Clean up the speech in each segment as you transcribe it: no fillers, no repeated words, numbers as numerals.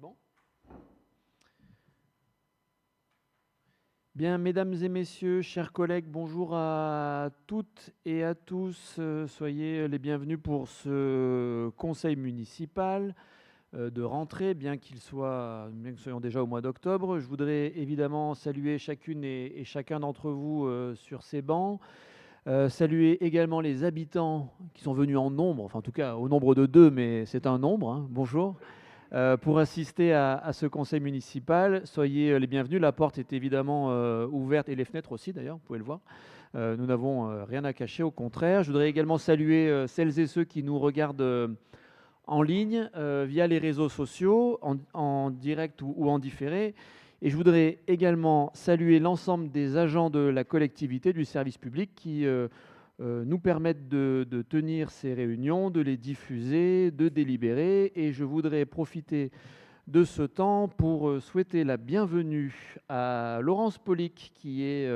Bon. Bien, mesdames et messieurs, chers collègues, bonjour à toutes et à tous. Soyez les bienvenus pour ce conseil municipal de rentrée, bien que nous soyons déjà au mois d'octobre. Je voudrais évidemment saluer chacune et chacun d'entre vous sur ces bancs. Saluer également les habitants qui sont venus en nombre, enfin en tout cas au nombre de 2, mais c'est un nombre, hein. Bonjour. Pour assister à ce conseil municipal. Soyez les bienvenus. La porte est évidemment ouverte et les fenêtres aussi d'ailleurs, vous pouvez le voir. Nous n'avons rien à cacher, au contraire. Je voudrais également saluer celles et ceux qui nous regardent en ligne via les réseaux sociaux, en direct ou en différé. Et je voudrais également saluer l'ensemble des agents de la collectivité, du service public qui nous permettent de tenir ces réunions, de les diffuser, de délibérer. Et je voudrais profiter de ce temps pour souhaiter la bienvenue à Laurence Polic, qui est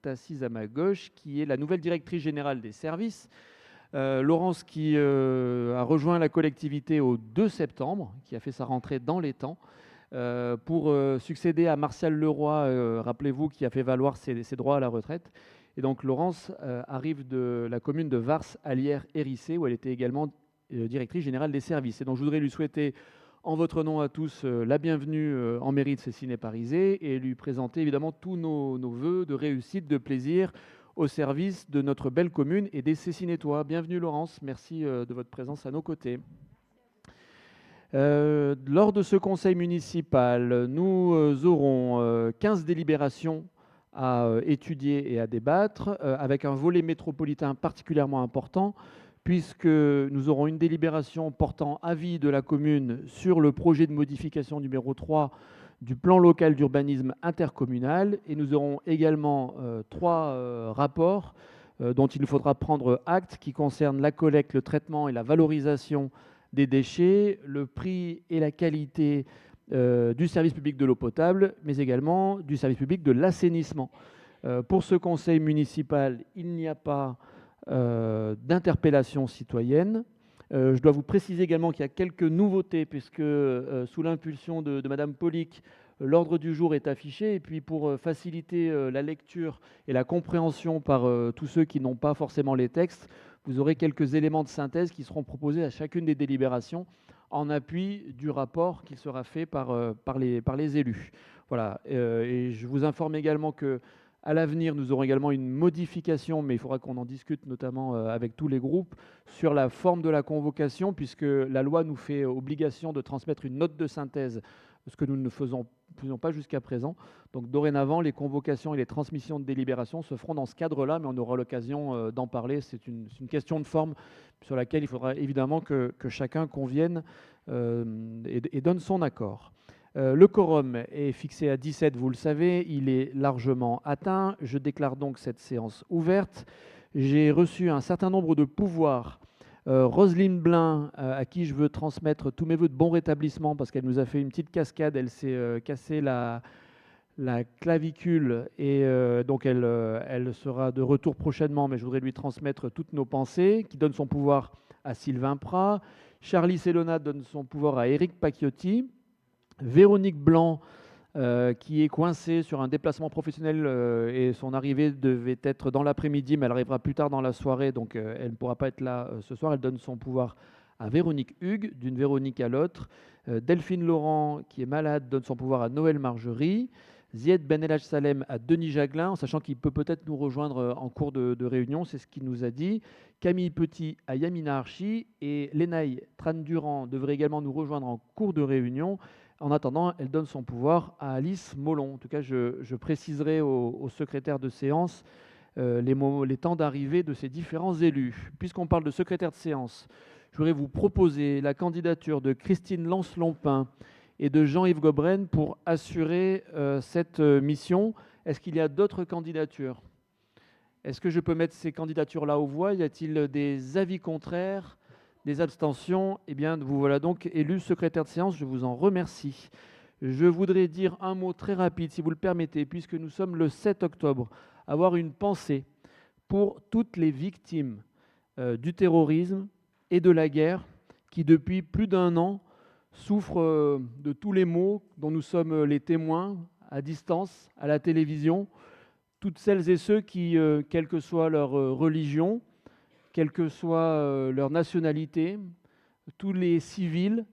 assise à ma gauche, qui est la nouvelle directrice générale des services. Laurence qui a rejoint la collectivité au 2 septembre, qui a fait sa rentrée dans les temps, pour succéder à Martial Leroy, rappelez-vous, qui a fait valoir ses droits à la retraite. Et donc Laurence arrive de la commune de Vars-Allières-Hérissé, où elle était également directrice générale des services. Et donc je voudrais lui souhaiter, en votre nom à tous, la bienvenue en mairie de Cessiné-Parisé et lui présenter évidemment tous nos vœux de réussite, de plaisir au service de notre belle commune et des Cessinétois. Bienvenue Laurence, merci de votre présence à nos côtés. Lors de ce conseil municipal, nous aurons 15 délibérations à étudier et à débattre, avec un volet métropolitain particulièrement important, puisque nous aurons une délibération portant avis de la commune sur le projet de modification numéro 3 du plan local d'urbanisme intercommunal, et nous aurons également 3 rapports dont il nous faudra prendre acte, qui concernent la collecte, le traitement et la valorisation des déchets, le prix et la qualité du service public de l'eau potable, mais également du service public de l'assainissement. Pour ce conseil municipal, il n'y a pas d'interpellation citoyenne. Je dois vous préciser également qu'il y a quelques nouveautés, puisque sous l'impulsion de Madame Polic, l'ordre du jour est affiché, et puis pour faciliter la lecture et la compréhension par tous ceux qui n'ont pas forcément les textes, vous aurez quelques éléments de synthèse qui seront proposés à chacune des délibérations en appui du rapport qui sera fait par les élus. Voilà. Et je vous informe également que à l'avenir, nous aurons également une modification, mais il faudra qu'on en discute notamment avec tous les groupes, sur la forme de la convocation, puisque la loi nous fait obligation de transmettre une note de synthèse, ce que nous ne faisons pas jusqu'à présent. Donc dorénavant, les convocations et les transmissions de délibérations se feront dans ce cadre-là, mais on aura l'occasion d'en parler. C'est une question de forme sur laquelle il faudra évidemment que chacun convienne et donne son accord. Le quorum est fixé à 17, vous le savez, il est largement atteint. Je déclare donc cette séance ouverte. J'ai reçu un certain nombre de pouvoirs. Roselyne Blin, à qui je veux transmettre tous mes voeux de bon rétablissement, parce qu'elle nous a fait une petite cascade, elle s'est cassée la clavicule, et donc elle sera de retour prochainement, mais je voudrais lui transmettre toutes nos pensées, qui donne son pouvoir à Sylvain Prat. Charlie Sellona donne son pouvoir à Éric Pacchiotti. Véronique Blanc, qui est coincée sur un déplacement professionnel et son arrivée devait être dans l'après-midi, mais elle arrivera plus tard dans la soirée, donc elle ne pourra pas être là ce soir. Elle donne son pouvoir à Véronique Hugues, d'une Véronique à l'autre. Delphine Laurent, qui est malade, donne son pouvoir à Noël Margerie. Zied Ben El Hadj Salem à Denis Jaglin, en sachant qu'il peut peut-être nous rejoindre en cours de réunion, c'est ce qu'il nous a dit. Camille Petit à Yamina Archi, et Lénaï Tran-Durand devrait également nous rejoindre en cours de réunion. En attendant, elle donne son pouvoir à Alice Molon. En tout cas, je préciserai au secrétaire de séance les temps d'arrivée de ces différents élus. Puisqu'on parle de secrétaire de séance, je voudrais vous proposer la candidature de Christine Lance-Lompin et de Jean-Yves Gobren pour assurer cette mission. Est-ce qu'il y a d'autres candidatures ? Est-ce que je peux mettre ces candidatures-là aux voix ? Y a-t-il des avis contraires ? Des abstentions? Eh bien, vous voilà donc élu secrétaire de séance, je vous en remercie. Je voudrais dire un mot très rapide, si vous le permettez, puisque nous sommes le 7 octobre, avoir une pensée pour toutes les victimes du terrorisme et de la guerre qui, depuis plus d'1 an, souffrent de tous les maux dont nous sommes les témoins à distance, à la télévision, toutes celles et ceux qui, quelle que soit leur religion, quelle que soit leur nationalité, tous les civils,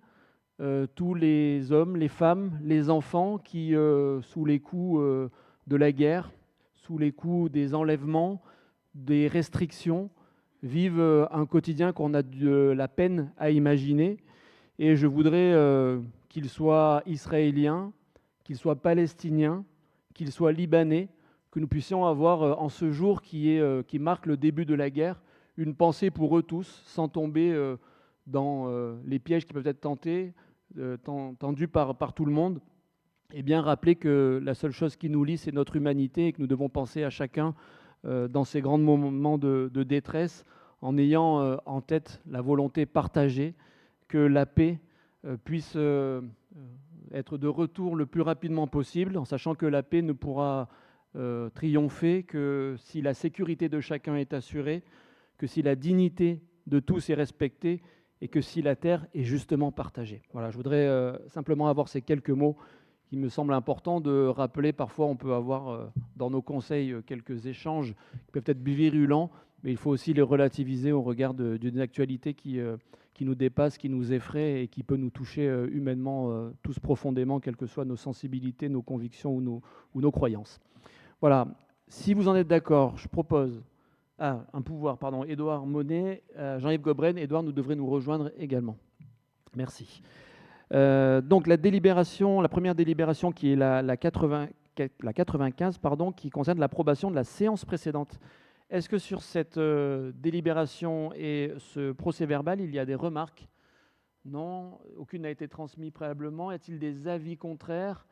tous les hommes, les femmes, les enfants qui, sous les coups de la guerre, sous les coups des enlèvements, des restrictions, vivent un quotidien qu'on a de la peine à imaginer. Et je voudrais qu'ils soient israéliens, qu'ils soient palestiniens, qu'ils soient libanais, que nous puissions avoir en ce jour qui marque le début de la guerre, une pensée pour eux tous, sans tomber dans les pièges qui peuvent être tendus par tout le monde, et bien rappeler que la seule chose qui nous lie, c'est notre humanité et que nous devons penser à chacun dans ces grands moments de détresse, en ayant en tête la volonté partagée que la paix puisse être de retour le plus rapidement possible, en sachant que la paix ne pourra triompher que si la sécurité de chacun est assurée, que si la dignité de tous est respectée et que si la terre est justement partagée. Voilà, je voudrais simplement avoir ces quelques mots qui me semblent importants de rappeler. Parfois, on peut avoir dans nos conseils quelques échanges qui peuvent être virulents, mais il faut aussi les relativiser au regard d'une actualité qui nous dépasse, qui nous effraie et qui peut nous toucher humainement tous profondément, quelles que soient nos sensibilités, nos convictions ou nos croyances. Voilà, si vous en êtes d'accord, je propose Édouard Monet, Jean-Yves Gobren. Édouard, nous devrez nous rejoindre également. Merci. Donc la première délibération qui est la 95, qui concerne l'approbation de la séance précédente. Est-ce que sur cette délibération et ce procès-verbal, il y a des remarques? Non, aucune n'a été transmise préalablement. Y a-t-il des avis contraires,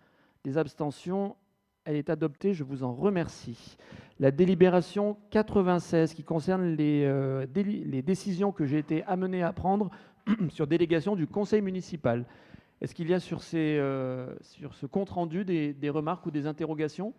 des abstentions? Elle est adoptée, je vous en remercie. La délibération 96 qui concerne les décisions que j'ai été amené à prendre sur délégation du conseil municipal. Est-ce qu'il y a sur ce compte-rendu des remarques ou des interrogations?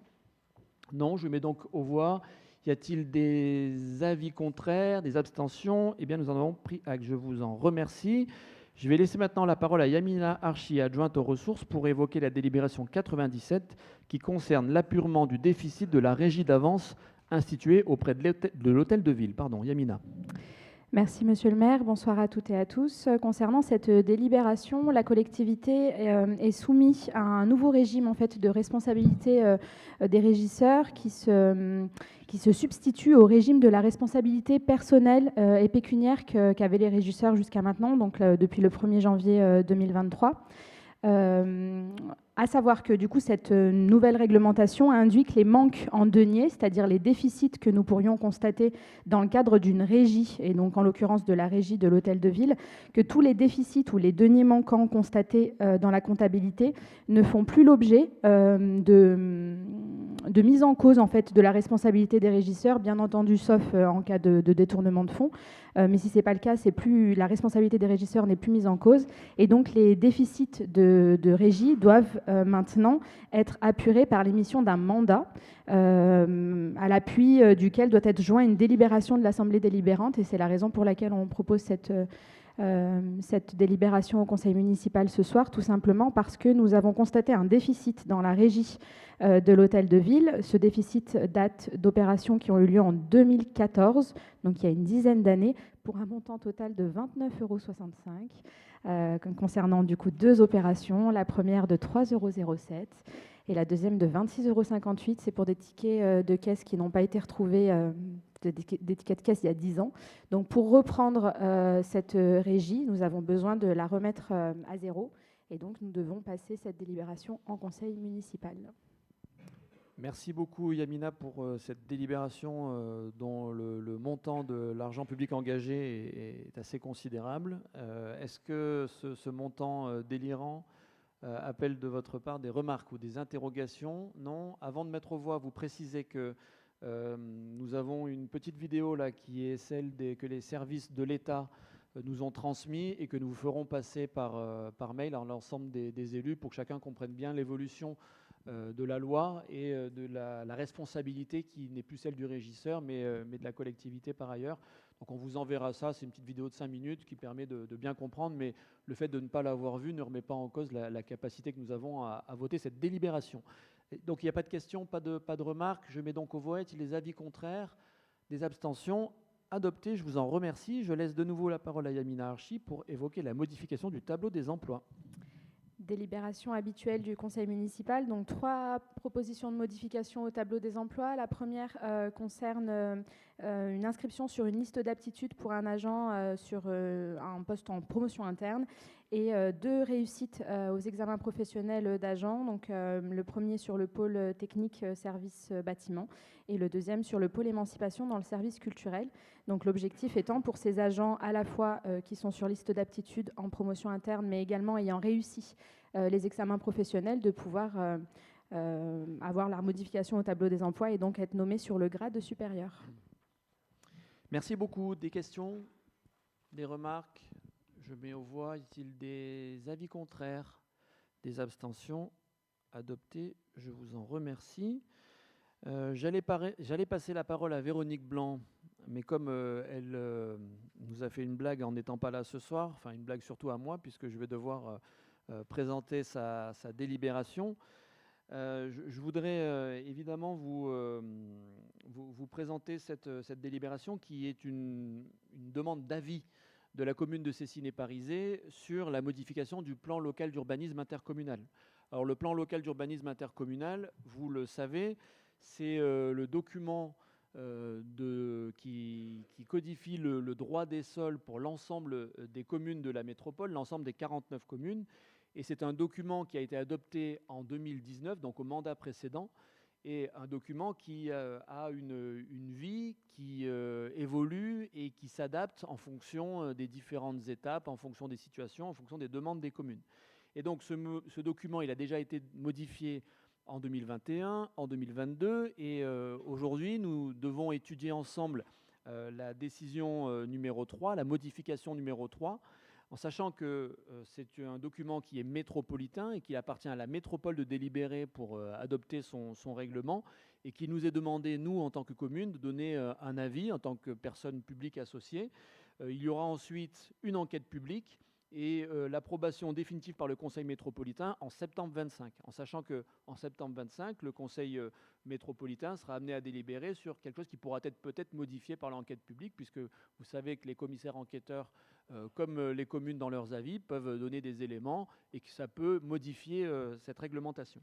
Non, je mets donc aux voix. Y a-t-il des avis contraires, des abstentions? Eh bien, nous en avons pris acte. Je vous en remercie. Je vais laisser maintenant la parole à Yamina Archi, adjointe aux ressources, pour évoquer la délibération 97 qui concerne l'apurement du déficit de la régie d'avance instituée auprès de l'hôtel de ville. Pardon, Yamina. Merci Monsieur le maire, bonsoir à toutes et à tous. Concernant cette délibération, la collectivité est soumise à un nouveau régime en fait, de responsabilité des régisseurs qui se substitue au régime de la responsabilité personnelle et pécuniaire qu'avaient les régisseurs jusqu'à maintenant, donc depuis le 1er janvier 2023. À savoir que du coup cette nouvelle réglementation induit que les manques en deniers, c'est-à-dire les déficits que nous pourrions constater dans le cadre d'une régie, et donc en l'occurrence de la régie de l'hôtel de ville, que tous les déficits ou les deniers manquants constatés dans la comptabilité ne font plus l'objet de mise en cause en fait de la responsabilité des régisseurs, bien entendu sauf en cas de détournement de fonds. Mais si ce n'est pas le cas, la responsabilité des régisseurs n'est plus mise en cause. Et donc, les déficits de régie doivent maintenant être apurés par l'émission d'un mandat à l'appui duquel doit être joint une délibération de l'Assemblée délibérante. Et c'est la raison pour laquelle on propose cette délibération au conseil municipal ce soir, tout simplement parce que nous avons constaté un déficit dans la régie de l'hôtel de ville. Ce déficit date d'opérations qui ont eu lieu en 2014, donc il y a une dizaine d'années, pour un montant total de 29,65 €, concernant du coup 2 opérations, la première de 3,07 € et la deuxième de 26,58 €. C'est pour des tickets de caisse qui n'ont pas été retrouvés, des tickets de caisse il y a 10 ans. Donc pour reprendre cette régie, nous avons besoin de la remettre à zéro, et donc nous devons passer cette délibération en conseil municipal. Merci beaucoup Yamina pour cette délibération dont le montant de l'argent public engagé est assez considérable. Est-ce que ce montant délirant appelle de votre part des remarques ou des interrogations? Non. Avant de mettre aux voix, vous précisez que nous avons une petite vidéo là qui est celle que les services de l'État nous ont transmis et que nous ferons passer par mail à l'ensemble des élus pour que chacun comprenne bien l'évolution de la loi et de la responsabilité qui n'est plus celle du régisseur, mais de la collectivité par ailleurs. Donc on vous enverra ça, c'est une petite vidéo de 5 minutes qui permet de bien comprendre, mais le fait de ne pas l'avoir vu ne remet pas en cause la capacité que nous avons à voter cette délibération. Et donc il n'y a pas de questions, pas de remarques. Je mets donc au vote les avis contraires, des abstentions. Adopté, je vous en remercie. Je laisse de nouveau la parole à Yamina Archi pour évoquer la modification du tableau des emplois. Délibération habituelle du conseil municipal. Donc 3 propositions de modification au tableau des emplois. La première concerne une inscription sur une liste d'aptitudes pour un agent sur un poste en promotion interne et 2 réussites aux examens professionnels d'agents. Donc le premier sur le pôle technique service bâtiment et le deuxième sur le pôle émancipation dans le service culturel. Donc l'objectif étant pour ces agents à la fois qui sont sur liste d'aptitudes en promotion interne mais également ayant réussi les examens professionnels de pouvoir avoir la modification au tableau des emplois et donc être nommés sur le grade supérieur. Merci beaucoup. Des questions? Des remarques? Je mets aux voix. Y a-t-il des avis contraires? Des abstentions? Adopté. Je vous en remercie. J'allais passer la parole à Véronique Blanc, mais comme elle nous a fait une blague en n'étant pas là ce soir, enfin une blague surtout à moi, puisque je vais devoir présenter sa délibération, je voudrais évidemment vous présenter cette délibération qui est une demande d'avis de la commune de Cessines-et-Parisé sur la modification du plan local d'urbanisme intercommunal. Alors le plan local d'urbanisme intercommunal, vous le savez, c'est le document qui codifie le droit des sols pour l'ensemble des communes de la métropole, l'ensemble des 49 communes. Et c'est un document qui a été adopté en 2019, donc au mandat précédent, et un document qui a une vie qui évolue et qui s'adapte en fonction des différentes étapes, en fonction des situations, en fonction des demandes des communes. Et donc ce document, il a déjà été modifié en 2021, en 2022, et aujourd'hui, nous devons étudier ensemble la décision numéro 3, la modification numéro 3, en sachant que c'est un document qui est métropolitain et qu'il appartient à la métropole de délibérer pour adopter son règlement, et qu'il nous est demandé, nous, en tant que commune, de donner un avis en tant que personne publique associée. Il y aura ensuite une enquête publique et l'approbation définitive par le Conseil métropolitain en septembre 25, en sachant qu'en septembre 25, le Conseil métropolitain sera amené à délibérer sur quelque chose qui pourra être peut-être modifié par l'enquête publique, puisque vous savez que les commissaires enquêteurs, comme les communes dans leurs avis, peuvent donner des éléments et que ça peut modifier cette réglementation.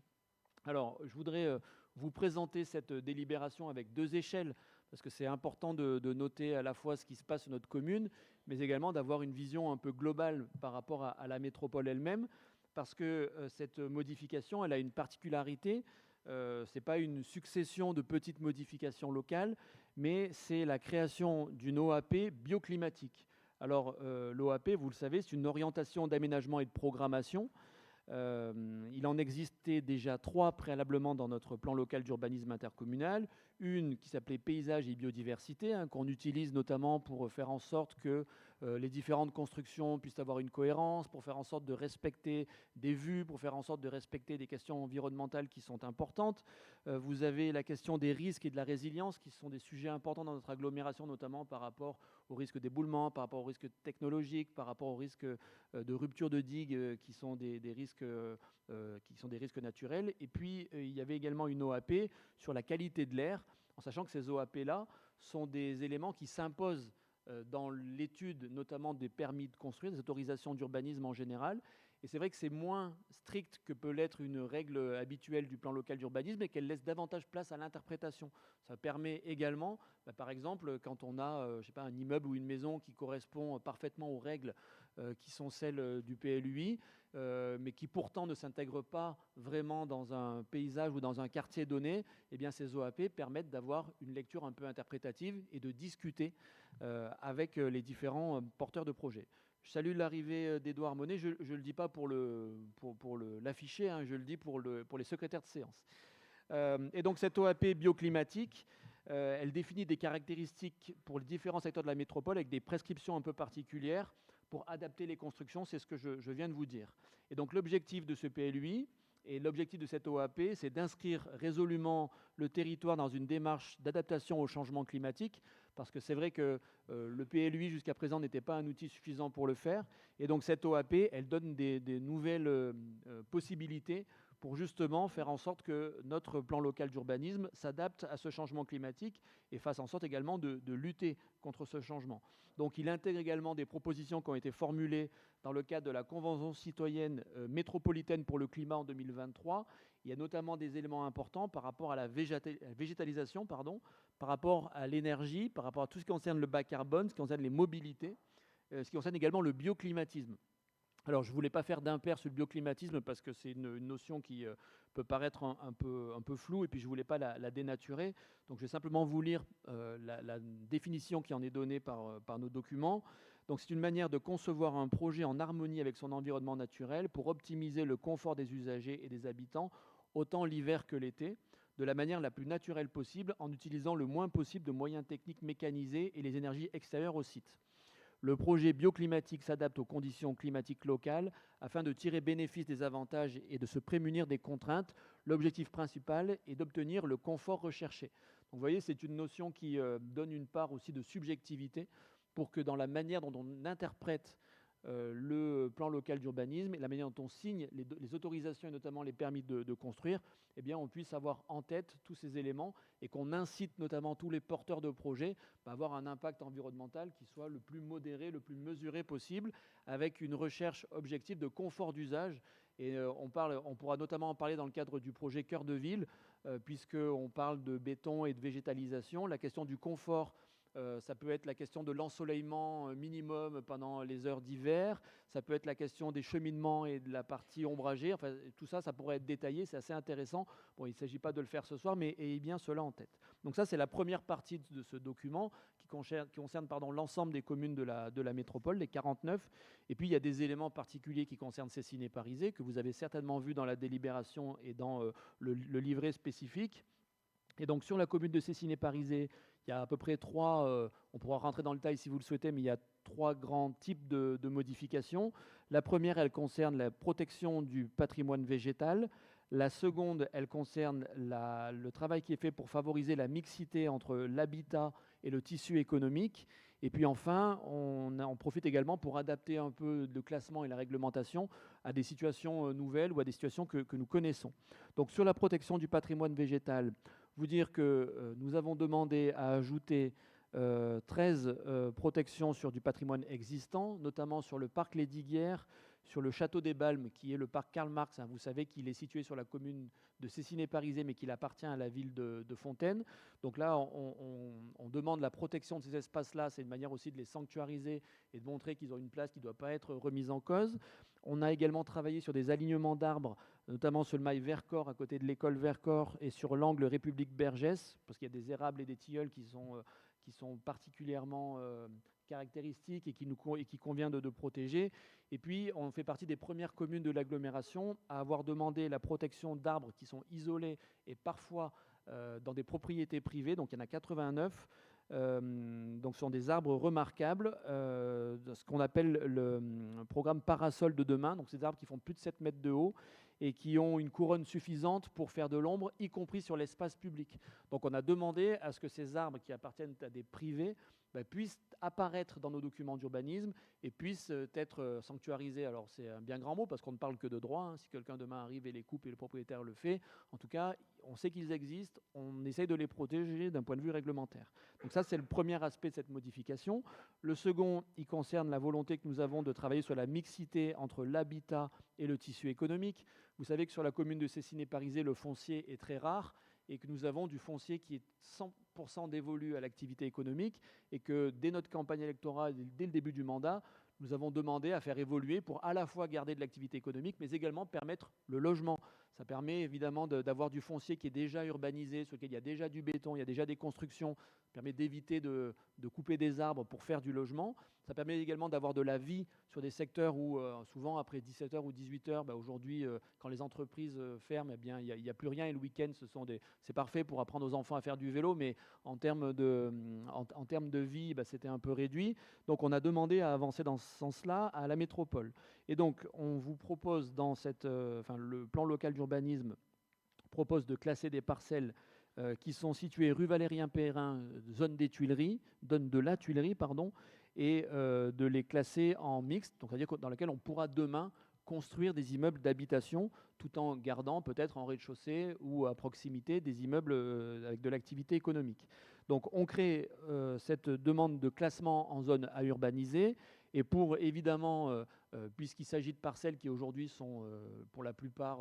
Alors, je voudrais vous présenter cette délibération avec 2 échelles, parce que c'est important de noter à la fois ce qui se passe sur notre commune, mais également d'avoir une vision un peu globale par rapport à la métropole elle-même, parce que cette modification, elle a une particularité. Ce n'est pas une succession de petites modifications locales, mais c'est la création d'une OAP bioclimatique. Alors, l'OAP, vous le savez, c'est une orientation d'aménagement et de programmation. Il en existait déjà 3 préalablement dans notre plan local d'urbanisme intercommunal. Une qui s'appelait paysage et biodiversité, qu'on utilise notamment pour faire en sorte que les différentes constructions puissent avoir une cohérence, pour faire en sorte de respecter des vues, pour faire en sorte de respecter des questions environnementales qui sont importantes. Vous avez la question des risques et de la résilience qui sont des sujets importants dans notre agglomération, notamment par rapport au risque d'éboulement, par rapport au risque technologique, par rapport au risque de rupture de digues qui sont des risques naturels. Et puis, il y avait également une OAP sur la qualité de l'air, en sachant que ces OAP-là sont des éléments qui s'imposent dans l'étude notamment des permis de construire, des autorisations d'urbanisme en général. Et c'est vrai que c'est moins strict que peut l'être une règle habituelle du plan local d'urbanisme et qu'elle laisse davantage place à l'interprétation. Ça permet également, par exemple, quand on a je sais pas, un immeuble ou une maison qui correspond parfaitement aux règles qui sont celles du PLUI, mais qui pourtant ne s'intègrent pas vraiment dans un paysage ou dans un quartier donné, eh bien ces OAP permettent d'avoir une lecture un peu interprétative et de discuter avec les différents porteurs de projets. Je salue l'arrivée d'Édouard Monet. Je ne le dis pas pour l'afficher, je le dis pour les secrétaires de séance. Et donc cette OAP bioclimatique, elle définit des caractéristiques pour les différents secteurs de la métropole avec des prescriptions un peu particulières pour adapter les constructions. C'est ce que je viens de vous dire. Et donc l'objectif de ce PLUI, Et l'objectif de cette OAP, c'est d'inscrire résolument le territoire dans une démarche d'adaptation au changement climatique, parce que c'est vrai que le PLUI jusqu'à présent n'était pas un outil suffisant pour le faire. Et donc cette OAP, elle donne des nouvelles possibilités pour justement faire en sorte que notre plan local d'urbanisme s'adapte à ce changement climatique et fasse en sorte également de lutter contre ce changement. Donc il intègre également des propositions qui ont été formulées dans le cadre de la Convention citoyenne métropolitaine pour le climat en 2023. Il y a notamment des éléments importants par rapport à la végétalisation, par rapport à l'énergie, par rapport à tout ce qui concerne le bas carbone, ce qui concerne les mobilités, ce qui concerne également le bioclimatisme. Alors, je ne voulais pas faire d'impair sur le bioclimatisme parce que c'est une notion qui peut paraître un peu floue et puis je ne voulais pas la dénaturer. Donc, je vais simplement vous lire la définition qui en est donnée par nos documents. Donc, c'est une manière de concevoir un projet en harmonie avec son environnement naturel pour optimiser le confort des usagers et des habitants, autant l'hiver que l'été, de la manière la plus naturelle possible en utilisant le moins possible de moyens techniques mécanisés et les énergies extérieures au site. Le projet bioclimatique s'adapte aux conditions climatiques locales afin de tirer bénéfice des avantages et de se prémunir des contraintes. L'objectif principal est d'obtenir le confort recherché. Donc, vous voyez, c'est une notion qui donne une part aussi de subjectivité pour que dans la manière dont on interprète le plan local d'urbanisme et la manière dont on signe les autorisations et notamment les permis de construire, eh bien, on puisse avoir en tête tous ces éléments et qu'on incite notamment tous les porteurs de projets à avoir un impact environnemental qui soit le plus modéré, le plus mesuré possible, avec une recherche objective de confort d'usage. Et on pourra notamment en parler dans le cadre du projet Cœur de Ville, puisqu'on parle de béton et de végétalisation. La question du confort, ça peut être la question de l'ensoleillement minimum pendant les heures d'hiver, ça peut être la question des cheminements et de la partie ombragée, enfin, tout ça, ça pourrait être détaillé, c'est assez intéressant. Bon, il ne s'agit pas de le faire ce soir, mais ayez bien cela en tête. Donc ça, c'est la première partie de ce document qui concerne l'ensemble des communes de la métropole, les 49. Et puis, il y a des éléments particuliers qui concernent Cessiné-Parisé, que vous avez certainement vu dans la délibération et dans le livret spécifique. Et donc, sur la commune de Cessiné-Parisé, il y a à peu près on pourra rentrer dans le détail si vous le souhaitez, mais il y a trois grands types de modifications. La première, elle concerne la protection du patrimoine végétal. La seconde, elle concerne le travail qui est fait pour favoriser la mixité entre l'habitat et le tissu économique. Et puis enfin, on en profite également pour adapter un peu le classement et la réglementation à des situations nouvelles ou à des situations que nous connaissons. Donc sur la protection du patrimoine végétal, vous dire que nous avons demandé à ajouter 13 protections sur du patrimoine existant, notamment sur le parc Les Diguières, sur le château des Balmes, qui est le parc Karl Marx. Vous savez qu'il est situé sur la commune de Cessiné-Parisé, mais qu'il appartient à la ville de Fontaine. Donc là, on demande la protection de ces espaces-là. C'est une manière aussi de les sanctuariser et de montrer qu'ils ont une place qui ne doit pas être remise en cause. On a également travaillé sur des alignements d'arbres, notamment sur le mail Vercors, à côté de l'école Vercors, et sur l'angle République-Bergès, parce qu'il y a des érables et des tilleuls qui sont particulièrement caractéristiques et qui convient de protéger. Et puis, on fait partie des premières communes de l'agglomération à avoir demandé la protection d'arbres qui sont isolés et parfois dans des propriétés privées. Donc, il y en a 89. Donc, ce sont des arbres remarquables, ce qu'on appelle le programme Parasol de demain. Donc, ces arbres qui font plus de 7 mètres de haut et qui ont une couronne suffisante pour faire de l'ombre, y compris sur l'espace public. Donc, on a demandé à ce que ces arbres qui appartiennent à des privés puissent apparaître dans nos documents d'urbanisme et puissent être sanctuarisés. Alors, c'est un bien grand mot parce qu'on ne parle que de droit. Si quelqu'un demain arrive et les coupe et le propriétaire le fait, en tout cas, on sait qu'ils existent, on essaye de les protéger d'un point de vue réglementaire. Donc ça, c'est le premier aspect de cette modification. Le second, il concerne la volonté que nous avons de travailler sur la mixité entre l'habitat et le tissu économique. Vous savez que sur la commune de Cessiné-Parisé, le foncier est très rare et que nous avons du foncier qui est 100% dévolu à l'activité économique et que dès notre campagne électorale, dès le début du mandat, nous avons demandé à faire évoluer pour à la fois garder de l'activité économique, mais également permettre le logement. Ça permet évidemment d'avoir du foncier qui est déjà urbanisé, sur lequel il y a déjà du béton, il y a déjà des constructions. Ça permet d'éviter de couper des arbres pour faire du logement. Ça permet également d'avoir de la vie sur des secteurs où souvent après 17h ou 18h, aujourd'hui, quand les entreprises ferment, eh bien, il n'y a plus rien. Et le week-end, c'est parfait pour apprendre aux enfants à faire du vélo, mais en termes de vie, c'était un peu réduit. Donc on a demandé à avancer dans ce sens-là à la métropole. Et donc on vous propose dans le plan local d'urbanisme d'urbanisme propose de classer des parcelles qui sont situées rue Valérien-Perrin, zone des Tuileries, zone de la Tuilerie, pardon, et de les classer en mixte, donc c'est-à-dire dans laquelle on pourra demain construire des immeubles d'habitation tout en gardant peut-être en rez-de-chaussée ou à proximité des immeubles avec de l'activité économique. Donc on crée cette demande de classement en zone à urbaniser et pour évidemment, puisqu'il s'agit de parcelles qui aujourd'hui sont pour la plupart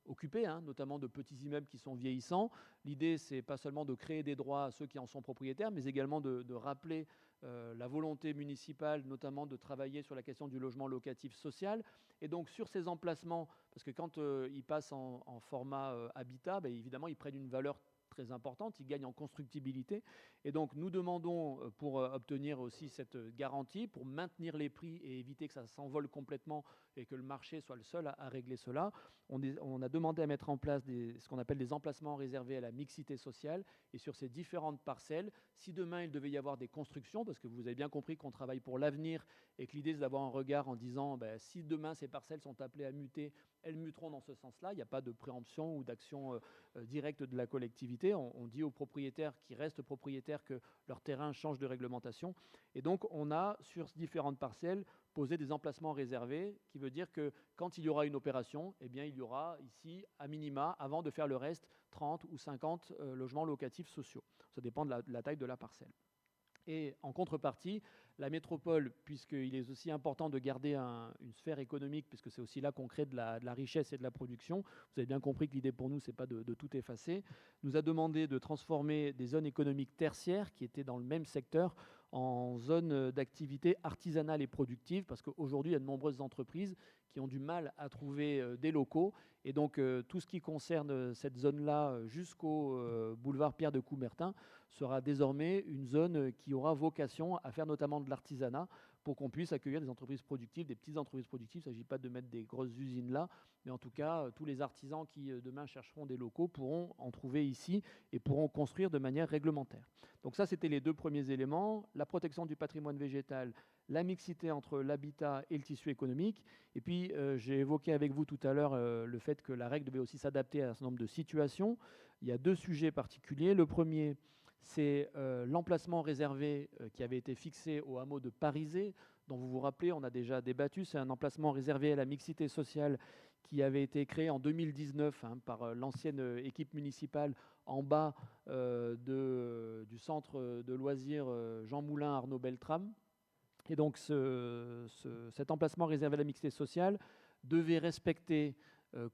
occupées, hein, notamment de petits immeubles qui sont vieillissants, l'idée c'est pas seulement de créer des droits à ceux qui en sont propriétaires, mais également de rappeler la volonté municipale, notamment de travailler sur la question du logement locatif social. Et donc sur ces emplacements, parce que quand ils passent en format habitat, ben, évidemment ils prennent une valeur très importante, ils gagnent en constructibilité. Et donc nous demandons, pour obtenir aussi cette garantie, pour maintenir les prix et éviter que ça s'envole complètement et que le marché soit le seul à régler cela, on a demandé à mettre en place ce qu'on appelle des emplacements réservés à la mixité sociale. Et sur ces différentes parcelles, si demain il devait y avoir des constructions, parce que vous avez bien compris qu'on travaille pour l'avenir et que l'idée c'est d'avoir un regard en disant ben, si demain ces parcelles sont appelées à muter, elles muteront dans ce sens-là. Il n'y a pas de préemption ou d'action directe de la collectivité. On dit aux propriétaires qui restent propriétaires que leur terrain change de réglementation. Et donc on a sur différentes parcelles posé des emplacements réservés, qui veut dire que quand il y aura une opération, eh bien, il y aura ici, à minima, avant de faire le reste, 30 ou 50 logements locatifs sociaux. Ça dépend de la taille de la parcelle. Et en contrepartie, la métropole, puisqu'il est aussi important de garder une sphère économique, puisque c'est aussi là qu'on crée de la richesse et de la production, vous avez bien compris que l'idée pour nous, ce n'est pas de tout effacer, nous a demandé de transformer des zones économiques tertiaires qui étaient dans le même secteur en zones d'activité artisanale et productive, parce qu'aujourd'hui, il y a de nombreuses entreprises qui ont du mal à trouver des locaux. Et donc, tout ce qui concerne cette zone-là jusqu'au boulevard Pierre de Coubertin sera désormais une zone qui aura vocation à faire notamment de l'artisanat pour qu'on puisse accueillir des entreprises productives, des petites entreprises productives. Il ne s'agit pas de mettre des grosses usines là, mais en tout cas, tous les artisans qui demain chercheront des locaux pourront en trouver ici et pourront construire de manière réglementaire. Donc ça, c'était les deux premiers éléments, la protection du patrimoine végétal, la mixité entre l'habitat et le tissu économique. Et puis, j'ai évoqué avec vous tout à l'heure le fait que la règle devait aussi s'adapter à un certain nombre de situations. Il y a deux sujets particuliers. Le premier, c'est l'emplacement réservé qui avait été fixé au hameau de Parisé, dont vous vous rappelez, on a déjà débattu. C'est un emplacement réservé à la mixité sociale qui avait été créé en 2019 par l'ancienne équipe municipale en bas du centre de loisirs Jean Moulin Arnaud Beltrame. Et donc cet emplacement réservé à la mixité sociale devait respecter,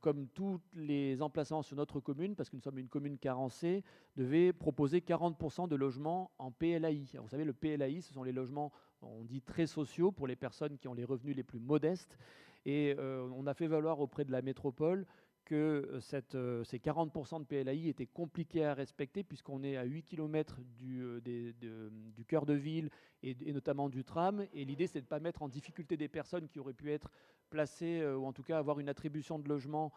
comme tous les emplacements sur notre commune, parce que nous sommes une commune carencée, devait proposer 40% de logements en PLAI. Alors vous savez, le PLAI, ce sont les logements, on dit très sociaux, pour les personnes qui ont les revenus les plus modestes. Et on a fait valoir auprès de la métropole que ces 40% de PLAI étaient compliqués à respecter puisqu'on est à 8 km du cœur de ville et notamment du tram. Et l'idée, c'est de ne pas mettre en difficulté des personnes qui auraient pu être placées ou en tout cas avoir une attribution de logement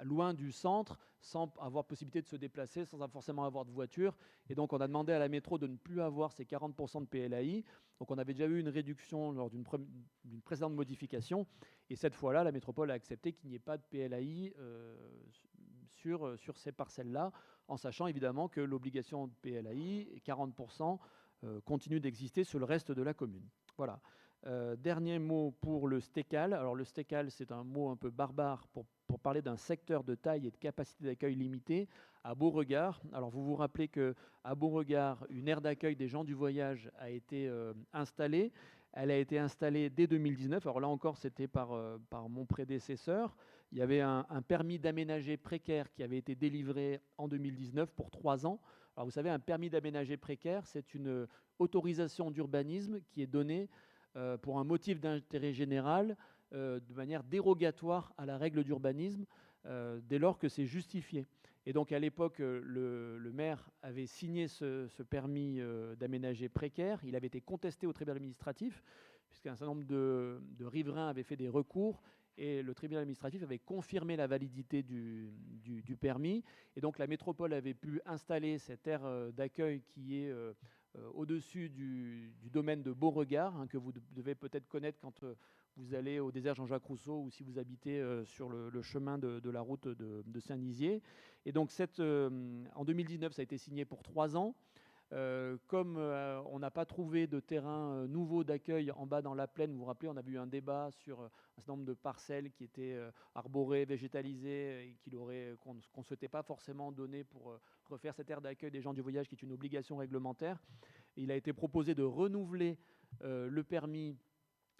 loin du centre sans avoir possibilité de se déplacer, sans forcément avoir de voiture. Et donc, on a demandé à la métro de ne plus avoir ces 40% de PLAI. Donc, on avait déjà eu une réduction lors d'une précédente modification. Et cette fois-là, la métropole a accepté qu'il n'y ait pas de PLAI sur ces parcelles-là, en sachant évidemment que l'obligation de PLAI, 40%, continue d'exister sur le reste de la commune. Voilà. Dernier mot pour le STECAL. Alors le STECAL, c'est un mot un peu barbare pour parler d'un secteur de taille et de capacité d'accueil limitée à Beauregard. Alors vous vous rappelez qu'à Beauregard, une aire d'accueil des gens du voyage a été installée. Elle a été installée dès 2019. Alors là encore, c'était par mon prédécesseur. Il y avait un permis d'aménager précaire qui avait été délivré en 2019 pour 3 ans. Alors vous savez, un permis d'aménager précaire, c'est une autorisation d'urbanisme qui est donnée pour un motif d'intérêt général de manière dérogatoire à la règle d'urbanisme dès lors que c'est justifié. Et donc à l'époque, le maire avait signé ce permis d'aménager précaire. Il avait été contesté au tribunal administratif puisqu'un certain nombre de riverains avaient fait des recours et le tribunal administratif avait confirmé la validité du permis. Et donc la métropole avait pu installer cette aire d'accueil qui est au-dessus du domaine de Beauregard, hein, que vous devez peut-être connaître quand vous allez au désert Jean-Jacques Rousseau ou si vous habitez sur le chemin de la route de Saint-Nizier. Et donc, en 2019, ça a été signé pour 3 ans. Comme on n'a pas trouvé de terrain nouveau d'accueil en bas dans la plaine, vous vous rappelez, on avait eu un débat sur un certain nombre de parcelles qui étaient arborées, végétalisées, et qu'on ne souhaitait pas forcément donner pour refaire cette aire d'accueil des gens du voyage, qui est une obligation réglementaire. Et il a été proposé de renouveler le permis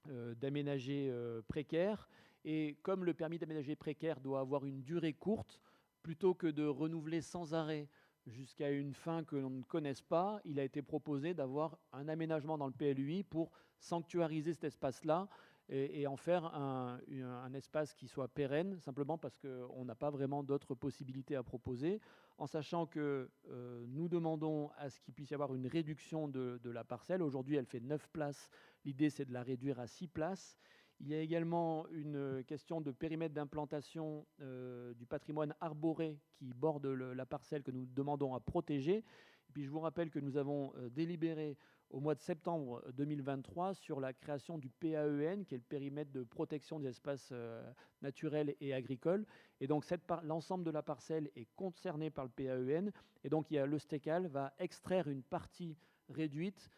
d'aménager précaire. Et comme le permis d'aménager précaire doit avoir une durée courte, plutôt que de renouveler sans arrêt jusqu'à une fin que l'on ne connaisse pas, il a été proposé d'avoir un aménagement dans le PLUI pour sanctuariser cet espace-là et en faire un espace qui soit pérenne, simplement parce qu'on n'a pas vraiment d'autres possibilités à proposer, en sachant que nous demandons à ce qu'il puisse y avoir une réduction de la parcelle. Aujourd'hui, elle fait 9 places. L'idée, c'est de la réduire à 6 places. Il y a également une question de périmètre d'implantation du patrimoine arboré qui borde la parcelle que nous demandons à protéger. Et puis je vous rappelle que nous avons délibéré au mois de septembre 2023 sur la création du PAEN, qui est le périmètre de protection des espaces naturels et agricoles. Et donc l'ensemble de la parcelle est concerné par le PAEN. Et donc le STECAL va extraire une partie réduite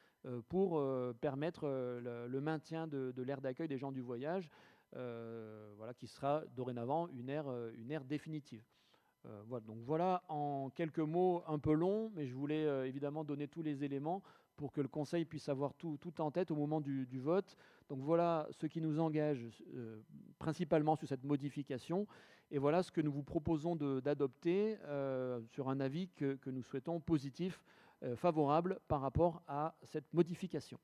pour permettre le maintien de l'aire d'accueil des gens du voyage, voilà, qui sera dorénavant une aire définitive. Voilà, donc voilà en quelques mots un peu long, mais je voulais évidemment donner tous les éléments pour que le Conseil puisse avoir tout en tête au moment du vote. Donc voilà ce qui nous engage principalement sur cette modification, et voilà ce que nous vous proposons d'adopter sur un avis que nous souhaitons positif, favorable par rapport à cette modification.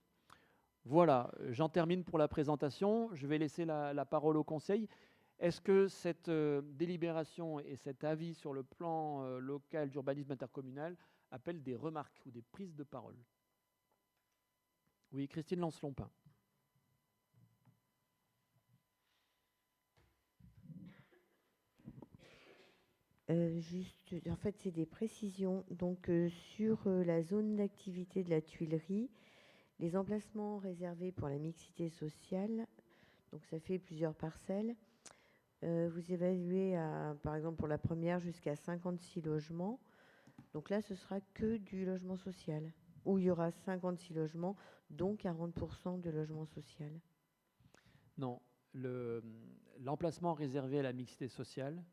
Voilà, j'en termine pour la présentation. Je vais laisser la parole au Conseil. Est-ce que cette délibération et cet avis sur le plan local d'urbanisme intercommunal appellent des remarques ou des prises de parole? Oui, Christine Lance-Lompin. Juste, en fait, c'est des précisions. Donc, sur la zone d'activité de la Tuilerie, les emplacements réservés pour la mixité sociale, donc ça fait plusieurs parcelles. Vous évaluez, par exemple, pour la première, jusqu'à 56 logements. Donc là, ce sera que du logement social, où il y aura 56 logements, dont 40% de logement social. Non, l'emplacement réservé à la mixité sociale,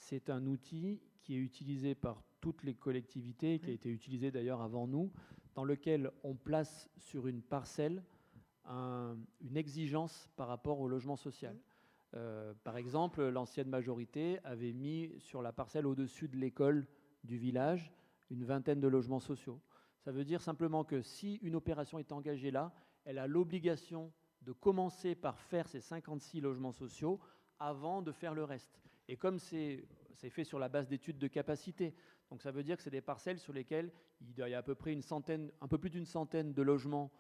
c'est un outil qui est utilisé par toutes les collectivités, qui a été utilisé d'ailleurs avant nous, dans lequel on place sur une parcelle une exigence par rapport au logement social. Par exemple, l'ancienne majorité avait mis sur la parcelle au-dessus de l'école du village une vingtaine de logements sociaux. Ça veut dire simplement que si une opération est engagée là, elle a l'obligation de commencer par faire ces 56 logements sociaux avant de faire le reste. Et comme c'est fait sur la base d'études de capacité, donc ça veut dire que c'est des parcelles sur lesquelles il y a à peu près un peu plus d'une centaine de logements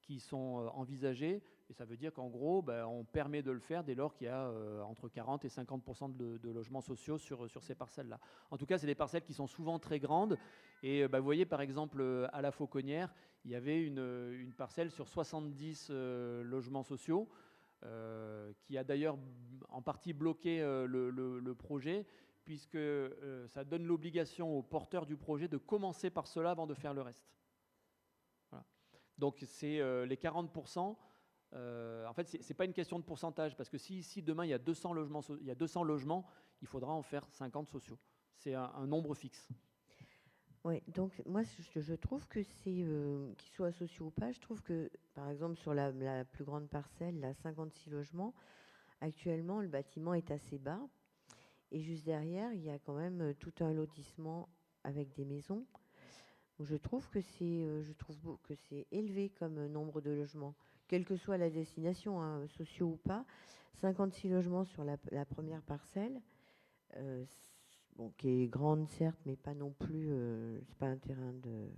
qui sont envisagés, et ça veut dire qu'en gros, on permet de le faire dès lors qu'il y a entre 40 et 50% de logements sociaux sur ces parcelles-là. En tout cas, c'est des parcelles qui sont souvent très grandes, et vous voyez par exemple à la Fauconnière, il y avait une parcelle sur 70 logements sociaux, qui a d'ailleurs en partie bloqué le projet, puisque ça donne l'obligation aux porteurs du projet de commencer par cela avant de faire le reste. Voilà. Donc c'est les 40%. En fait, c'est pas une question de pourcentage, parce que si demain il y a 200 logements, il faudra en faire 50 sociaux. C'est un nombre fixe. Oui, donc moi je trouve que c'est, qu'ils soient sociaux ou pas, je trouve que par exemple sur la plus grande parcelle, la 56 logements, actuellement le bâtiment est assez bas, et juste derrière il y a quand même tout un lotissement avec des maisons. Donc je trouve que c'est élevé comme nombre de logements, quelle que soit la destination, hein, sociaux ou pas. 56 logements sur la première parcelle, bon, qui est grande certes, mais pas non plus, c'est pas un terrain de...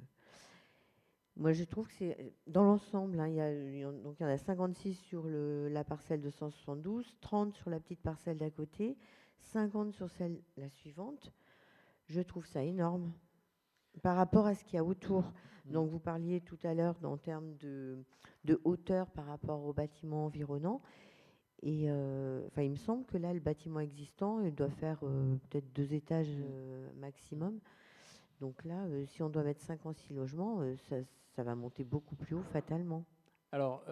Moi je trouve que c'est dans l'ensemble, hein, il y en a 56 sur la parcelle de 172, 30 sur la petite parcelle d'à côté, 50 sur la suivante. Je trouve ça énorme. par rapport à ce qu'il y a autour. Donc, vous parliez tout à l'heure en termes de hauteur par rapport aux bâtiments environnants. Et enfin, il me semble que là, le bâtiment existant, il doit faire peut-être 2 étages maximum. Donc là, si on doit mettre 5 en 6 logements, ça va monter beaucoup plus haut fatalement. Alors,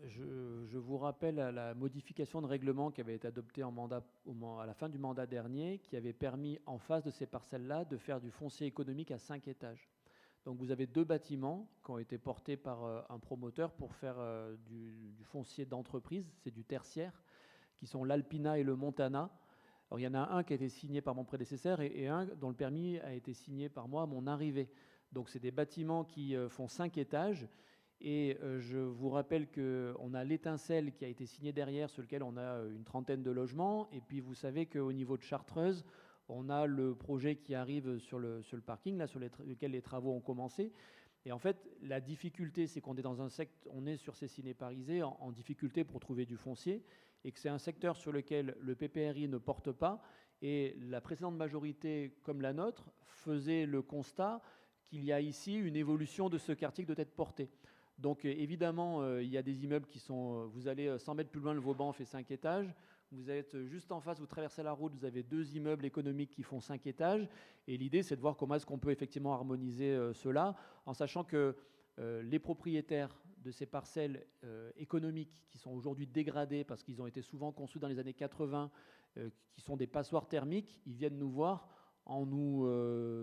je vous rappelle à la modification de règlement qui avait été adoptée à la fin du mandat dernier, qui avait permis, en face de ces parcelles-là, de faire du foncier économique à 5 étages. Donc vous avez 2 bâtiments qui ont été portés par un promoteur pour faire du foncier d'entreprise, c'est du tertiaire, qui sont l'Alpina et le Montana. Alors il y en a un qui a été signé par mon prédécesseur et un dont le permis a été signé par moi à mon arrivée. Donc c'est des bâtiments qui font 5 étages. Et je vous rappelle qu'on a l'Étincelle qui a été signé derrière, sur lequel on a une trentaine de logements. Et puis vous savez qu'au niveau de Chartreuse, on a le projet qui arrive sur le parking, là, sur lequel les travaux ont commencé. Et en fait, la difficulté, c'est qu'on est dans un secteur, on est sur ces ciné-parisés en difficulté pour trouver du foncier, et que c'est un secteur sur lequel le PPRI ne porte pas. Et la précédente majorité, comme la nôtre, faisait le constat qu'il y a ici une évolution de ce quartier qui doit être portée. Donc évidemment, il y a des immeubles qui sont... vous allez 100 mètres plus loin, le Vauban fait 5 étages. Vous êtes juste en face, vous traversez la route, vous avez 2 immeubles économiques qui font 5 étages. Et l'idée, c'est de voir comment est-ce qu'on peut effectivement harmoniser cela, en sachant que les propriétaires de ces parcelles économiques qui sont aujourd'hui dégradées parce qu'ils ont été souvent conçus dans les années 80, qui sont des passoires thermiques, ils viennent nous voir en nous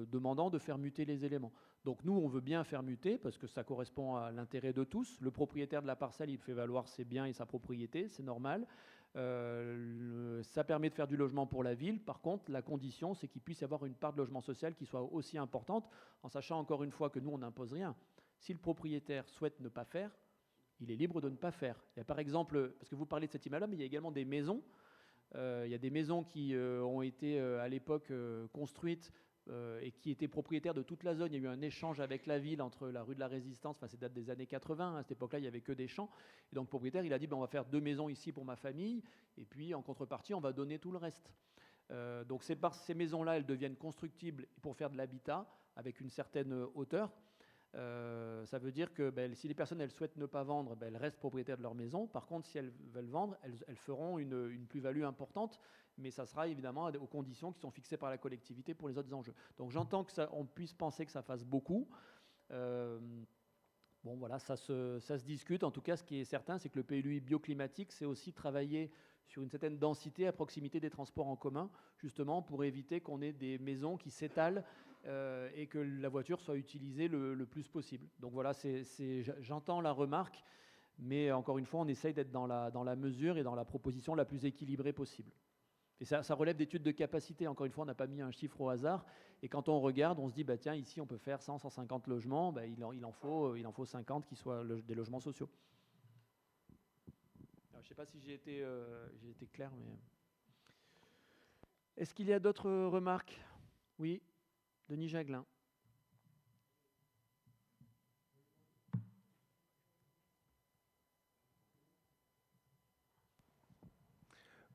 demandant de faire muter les éléments. Donc nous, on veut bien faire muter parce que ça correspond à l'intérêt de tous. Le propriétaire de la parcelle, il fait valoir ses biens et sa propriété, c'est normal. Ça permet de faire du logement pour la ville. Par contre, la condition, c'est qu'il puisse y avoir une part de logement social qui soit aussi importante, en sachant encore une fois que nous, on n'impose rien. Si le propriétaire souhaite ne pas faire, il est libre de ne pas faire. Il y a par exemple, parce que vous parlez de cet immeuble-là, mais il y a également des maisons. Il y a des maisons qui ont été à l'époque construites et qui étaient propriétaires de toute la zone. Il y a eu un échange avec la ville entre la rue de la Résistance, enfin c'est date des années 80, à cette époque-là il n'y avait que des champs, et donc le propriétaire il a dit on va faire 2 maisons ici pour ma famille, et puis en contrepartie on va donner tout le reste. Donc ces maisons-là elles deviennent constructibles pour faire de l'habitat avec une certaine hauteur. Ça veut dire que si les personnes elles souhaitent ne pas vendre, elles restent propriétaires de leur maison. Par contre, si elles veulent vendre, elles feront une plus-value importante, mais ça sera évidemment aux conditions qui sont fixées par la collectivité pour les autres enjeux. Donc j'entends qu'on puisse penser que ça fasse beaucoup. Bon voilà, ça se discute. En tout cas, ce qui est certain, c'est que le PLUI bioclimatique, c'est aussi travailler sur une certaine densité à proximité des transports en commun, justement pour éviter qu'on ait des maisons qui s'étalent et que la voiture soit utilisée le plus possible. Donc voilà, j'entends la remarque, mais encore une fois, on essaye d'être dans la mesure et dans la proposition la plus équilibrée possible. Et ça relève d'études de capacité. Encore une fois, on n'a pas mis un chiffre au hasard. Et quand on regarde, on se dit, tiens, ici, on peut faire 100, 150 logements. Il en faut 50 qui soient des logements sociaux. Alors, je ne sais pas si j'ai été clair, mais... Est-ce qu'il y a d'autres remarques? Oui, Denis Jaglin.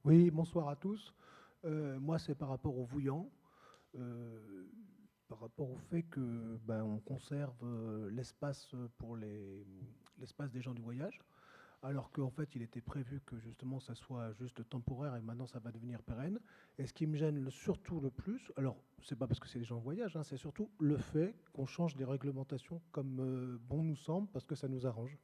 Oui, bonsoir à tous. Moi, c'est par rapport au Vouillant, par rapport au fait que on conserve l'espace pour l'espace des gens du voyage, alors qu'en fait, il était prévu que justement, ça soit juste temporaire et maintenant, ça va devenir pérenne. Et ce qui me gêne surtout le plus, alors, c'est pas parce que c'est des gens de voyage, c'est surtout le fait qu'on change les réglementations comme bon nous semble, parce que ça nous arrange.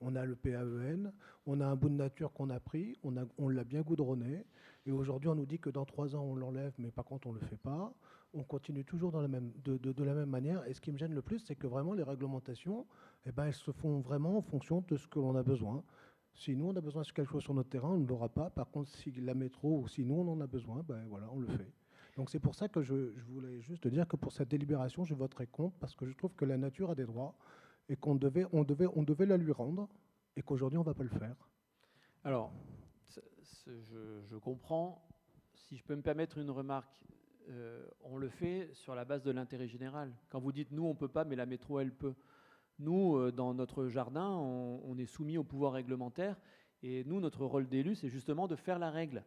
On a le PAEN, on a un bout de nature qu'on a pris, on l'a bien goudronné, et aujourd'hui on nous dit que dans 3 ans on l'enlève, mais par contre on ne le fait pas. On continue toujours de la même manière, et ce qui me gêne le plus, c'est que vraiment les réglementations, elles se font vraiment en fonction de ce que l'on a besoin. Si nous on a besoin de quelque chose sur notre terrain, on ne l'aura pas. Par contre, si la métro, ou si nous on en a besoin, voilà, on le fait. Donc c'est pour ça que je voulais juste dire que pour cette délibération, je voterai contre, parce que je trouve que la nature a des droits, et on devait la lui rendre, et qu'aujourd'hui, on ne va pas le faire. Alors, je comprends. Si je peux me permettre une remarque, on le fait sur la base de l'intérêt général. Quand vous dites « nous, on ne peut pas, mais la métro, elle peut ». Nous, dans notre jardin, on est soumis au pouvoir réglementaire, et nous, notre rôle d'élu, c'est justement de faire la règle.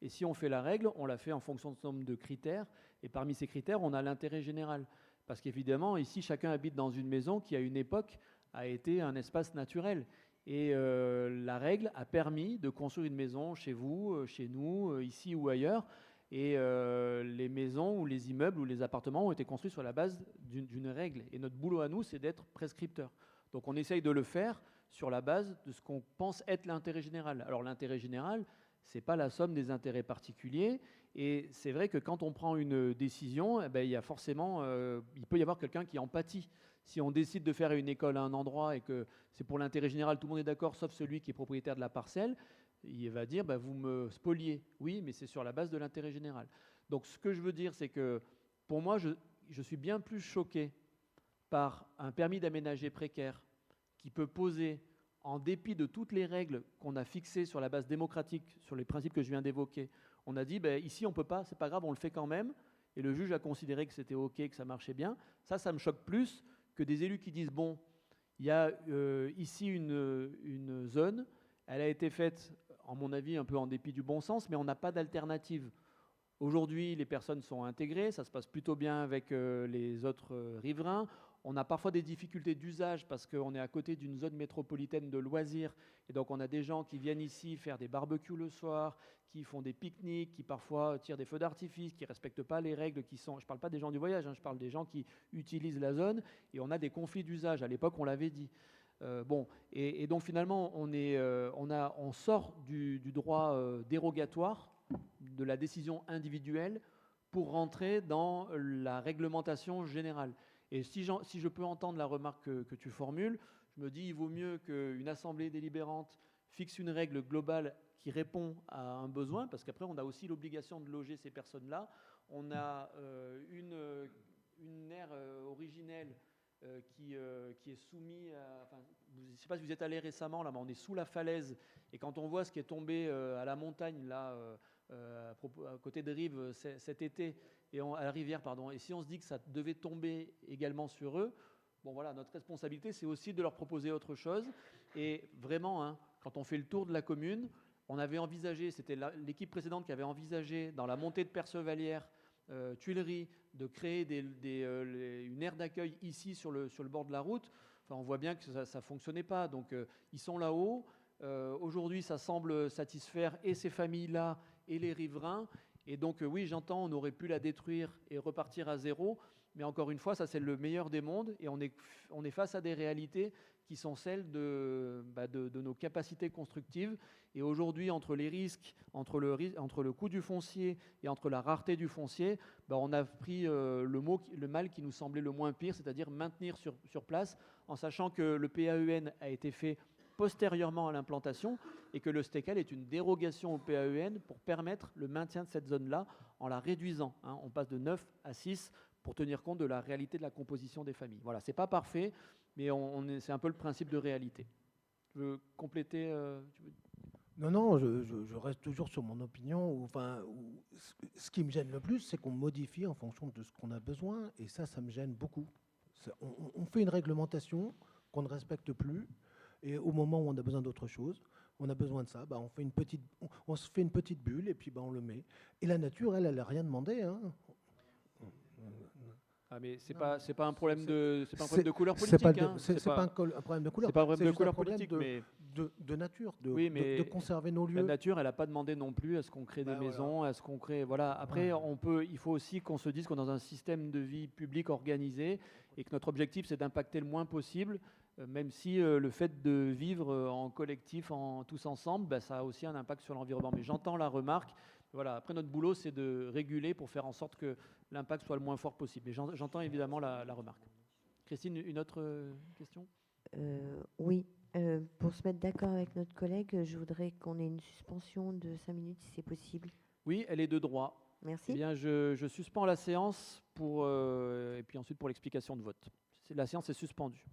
Et si on fait la règle, on la fait en fonction de ce nombre de critères, et parmi ces critères, on a l'intérêt général. Parce qu'évidemment, ici, chacun habite dans une maison qui, à une époque, a été un espace naturel. Et la règle a permis de construire une maison chez vous, chez nous, ici ou ailleurs. Et les maisons ou les immeubles ou les appartements ont été construits sur la base d'une règle. Et notre boulot à nous, c'est d'être prescripteur. Donc on essaye de le faire sur la base de ce qu'on pense être l'intérêt général. Alors l'intérêt général, ce n'est pas la somme des intérêts particuliers. Et c'est vrai que quand on prend une décision, eh ben, il y a forcément, il peut y avoir quelqu'un qui en pâtit. Si on décide de faire une école à un endroit et que c'est pour l'intérêt général, tout le monde est d'accord, sauf celui qui est propriétaire de la parcelle, il va dire bah, vous me spoliez. Oui, mais c'est sur la base de l'intérêt général. Donc ce que je veux dire, c'est que pour moi, je suis bien plus choqué par un permis d'aménager précaire qui peut poser, en dépit de toutes les règles qu'on a fixées sur la base démocratique, sur les principes que je viens d'évoquer, on a dit ben, ici on ne peut pas, c'est pas grave, on le fait quand même, et le juge a considéré que c'était OK, que ça marchait bien. Ça me choque plus que des élus qui disent bon, il y a ici une zone, elle a été faite, à mon avis, un peu en dépit du bon sens, mais on n'a pas d'alternative. Aujourd'hui, les personnes sont intégrées, ça se passe plutôt bien avec les autres riverains. On a parfois des difficultés d'usage parce qu'on est à côté d'une zone métropolitaine de loisirs. Et donc, on a des gens qui viennent ici faire des barbecues le soir, qui font des pique-niques, qui parfois tirent des feux d'artifice, qui ne respectent pas les règles qui sont... Je ne parle pas des gens du voyage, je parle des gens qui utilisent la zone. Et on a des conflits d'usage. À l'époque, on l'avait dit. Et donc, finalement, on sort du droit dérogatoire de la décision individuelle pour rentrer dans la réglementation générale. Et si je peux entendre la remarque que tu formules, je me dis il vaut mieux qu'une assemblée délibérante fixe une règle globale qui répond à un besoin, parce qu'après on a aussi l'obligation de loger ces personnes-là. On a une aire originelle qui est soumise à... Enfin, je ne sais pas si vous êtes allé récemment, là, mais on est sous la falaise, et quand on voit ce qui est tombé à la montagne, là, à côté de Rives cet été, à la rivière, pardon, et si on se dit que ça devait tomber également sur eux, bon voilà, notre responsabilité, c'est aussi de leur proposer autre chose. Et vraiment, hein, quand on fait le tour de la commune, on avait envisagé, c'était l'équipe précédente qui avait envisagé, dans la montée de Percevalière, Tuileries, de créer une aire d'accueil ici sur le bord de la route. Enfin, on voit bien que ça ne fonctionnait pas. Donc, ils sont là-haut. Aujourd'hui, ça semble satisfaire et ces familles-là et les riverains. Et donc, oui, j'entends, on aurait pu la détruire et repartir à zéro. Mais encore une fois, ça, c'est le meilleur des mondes. Et on est face à des réalités qui sont celles de nos capacités constructives. Et aujourd'hui, entre les risques, entre le coût du foncier et entre la rareté du foncier, on a pris le mal qui nous semblait le moins pire, c'est-à-dire maintenir sur place, en sachant que le PAEN a été fait postérieurement à l'implantation et que le STECAL est une dérogation au PAEN pour permettre le maintien de cette zone-là en la réduisant. Hein. On passe de 9 à 6 pour tenir compte de la réalité de la composition des familles. Voilà, ce n'est pas parfait, mais c'est un peu le principe de réalité. Tu veux compléter Non, je reste toujours sur mon opinion. Ce qui me gêne le plus, c'est qu'on modifie en fonction de ce qu'on a besoin, et ça me gêne beaucoup. On fait une réglementation qu'on ne respecte plus, et au moment où on a besoin d'autre chose, on a besoin de ça, on se fait une petite bulle, et puis on le met. Et la nature, elle n'a rien demandé. Hein. Ah mais c'est pas un problème de couleur politique. C'est pas un problème de couleur. C'est pas un problème de couleur politique, mais de nature, de conserver nos lieux. La nature, elle n'a pas demandé non plus à ce qu'on crée des maisons, à ce qu'on crée. Voilà. Après, il faut aussi qu'on se dise qu'on est dans un système de vie public organisé et que notre objectif, c'est d'impacter le moins possible, même si le fait de vivre en collectif, tous ensemble, ça a aussi un impact sur l'environnement. Mais j'entends la remarque. Voilà. Après, notre boulot, c'est de réguler pour faire en sorte que l'impact soit le moins fort possible. Et j'entends évidemment la remarque. Christine, une autre question ? Oui. Pour se mettre d'accord avec notre collègue, je voudrais qu'on ait une suspension de 5 minutes si c'est possible. Oui, elle est de droit. Merci. Eh bien, je suspends la séance et puis ensuite pour l'explication de vote. La séance est suspendue.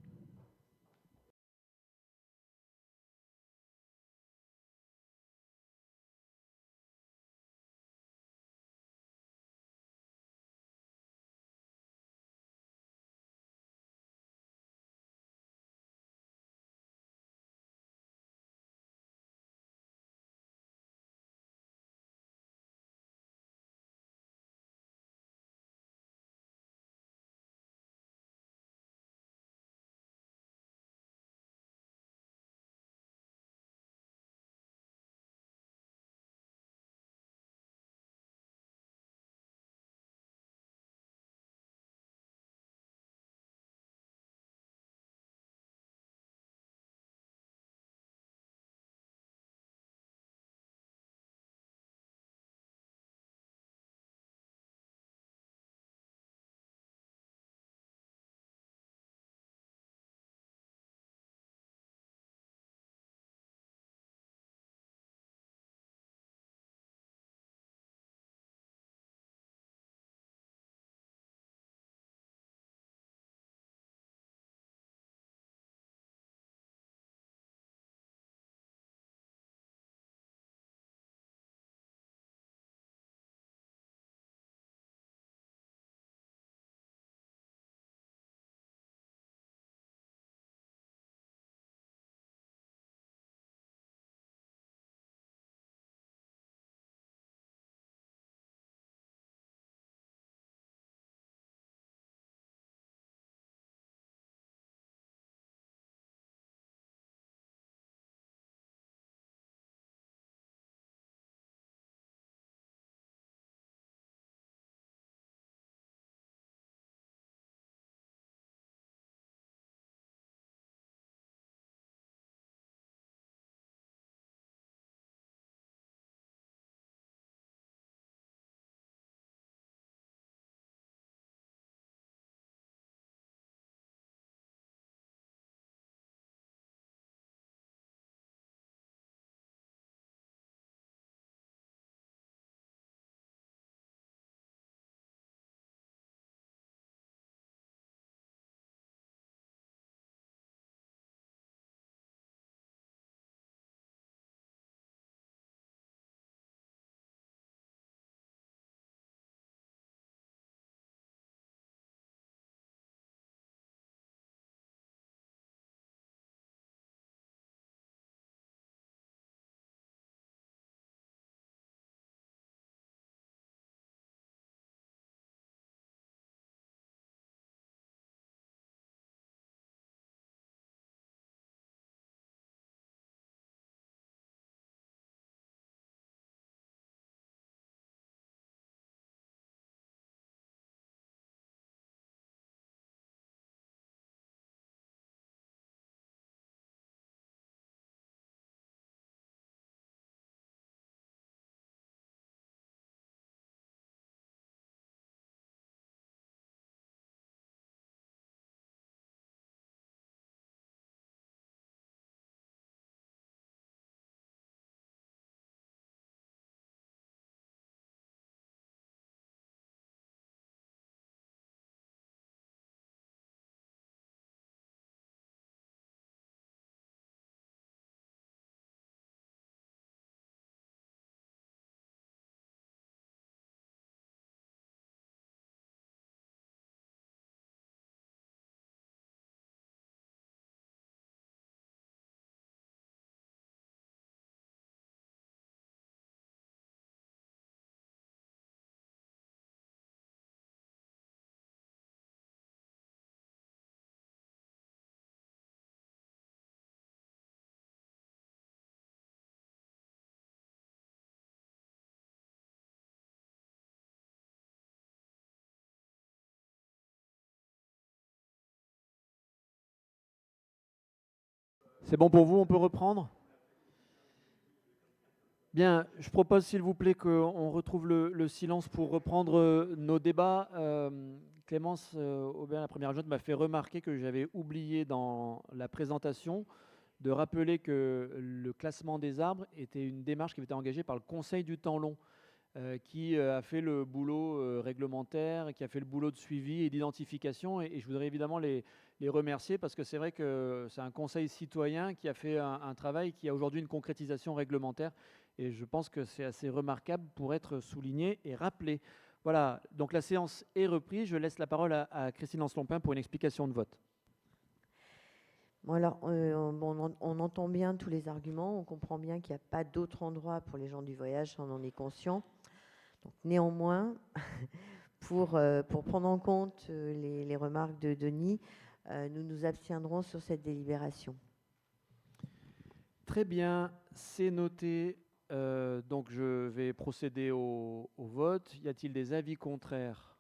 C'est bon pour vous, on peut reprendre? Bien, je propose s'il vous plaît qu'on retrouve le silence pour reprendre nos débats. Clémence Aubert, la première adjointe, m'a fait remarquer que j'avais oublié dans la présentation de rappeler que le classement des arbres était une démarche qui avait été engagée par le Conseil du temps long, qui a fait le boulot réglementaire, qui a fait le boulot de suivi et d'identification. Et je voudrais évidemment les remercier parce que c'est vrai que c'est un conseil citoyen qui a fait un travail qui a aujourd'hui une concrétisation réglementaire. Et je pense que c'est assez remarquable pour être souligné et rappelé. Voilà, donc la séance est reprise. Je laisse la parole à Christine Lance-Lompin pour une explication de vote. Bon, alors, on entend bien tous les arguments, on comprend bien qu'il n'y a pas d'autre endroit pour les gens du voyage, on en est conscient. Donc, néanmoins, pour prendre en compte les remarques de Denis, nous nous abstiendrons sur cette délibération. Très bien, c'est noté. Donc je vais procéder au vote. Y a-t-il des avis contraires?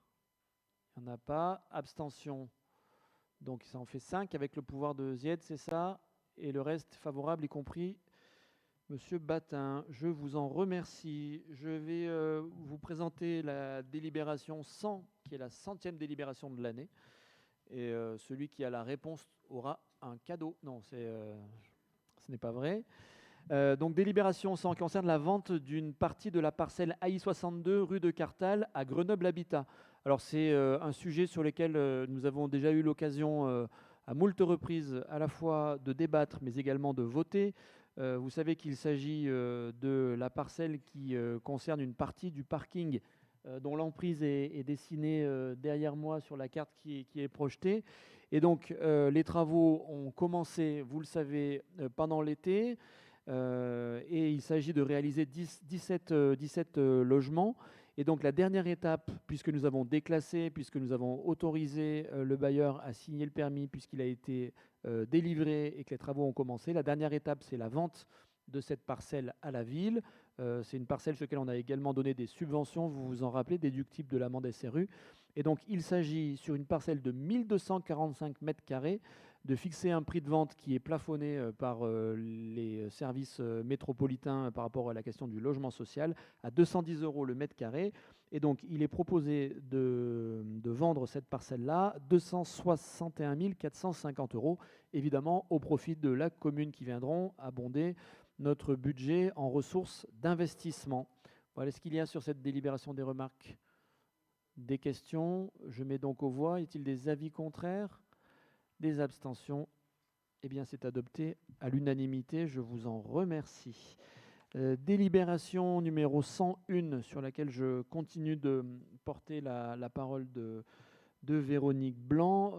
Il n'y en a pas. Abstention. Donc ça en fait 5 avec le pouvoir de Zied, c'est ça. Et le reste favorable, y compris Monsieur Batin. Je vous en remercie. Je vais vous présenter la délibération 100, qui est la 100e délibération de l'année. Et celui qui a la réponse aura un cadeau. Non, ce n'est pas vrai. Donc délibération 100 qui concerne la vente d'une partie de la parcelle AI62 rue de Cartal à Grenoble Habitat. Alors c'est un sujet sur lequel nous avons déjà eu l'occasion à moult reprises à la fois de débattre mais également de voter. Vous savez qu'il s'agit de la parcelle qui concerne une partie du parking dont l'emprise est dessinée derrière moi sur la carte qui est projetée. Et donc les travaux ont commencé, vous le savez, pendant l'été. Et il s'agit de réaliser 17 logements. Et donc la dernière étape, puisque nous avons déclassé, puisque nous avons autorisé le bailleur à signer le permis, puisqu'il a été délivré et que les travaux ont commencé, la dernière étape, c'est la vente de cette parcelle à la ville. C'est une parcelle sur laquelle on a également donné des subventions, vous vous en rappelez, déductibles de l'amende SRU. Et donc il s'agit sur une parcelle de 1245 mètres carrés de fixer un prix de vente qui est plafonné par les services métropolitains par rapport à la question du logement social à 210 € le mètre carré. Et donc, il est proposé de vendre cette parcelle-là 261 450 €, évidemment au profit de la commune qui viendront abonder notre budget en ressources d'investissement. Voilà ce qu'il y a sur cette délibération. Des remarques, des questions? Je mets donc aux voix. Y a-t-il des avis contraires? Des abstentions? Eh bien, c'est adopté à l'unanimité. Je vous en remercie. Délibération numéro 101, sur laquelle je continue de porter la parole de Véronique Blanc,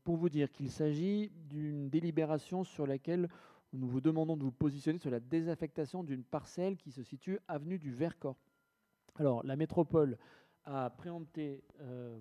pour vous dire qu'il s'agit d'une délibération sur laquelle nous vous demandons de vous positionner sur la désaffectation d'une parcelle qui se situe avenue du Vercors. Alors, la métropole a préempté,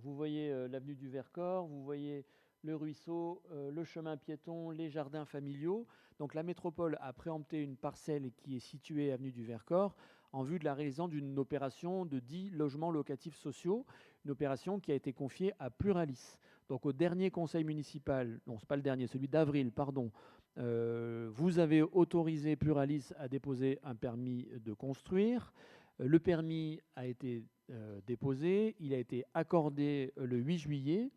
vous voyez l'avenue du Vercors, vous voyez le ruisseau, le chemin piéton, les jardins familiaux. Donc la métropole a préempté une parcelle qui est située avenue du Vercors en vue de la réalisation d'une opération de 10 logements locatifs sociaux, une opération qui a été confiée à Pluralis. Donc au dernier conseil municipal, non, c'est pas le dernier, celui d'avril, pardon, vous avez autorisé Pluralis à déposer un permis de construire. Le permis a été déposé, il a été accordé le 8 juillet.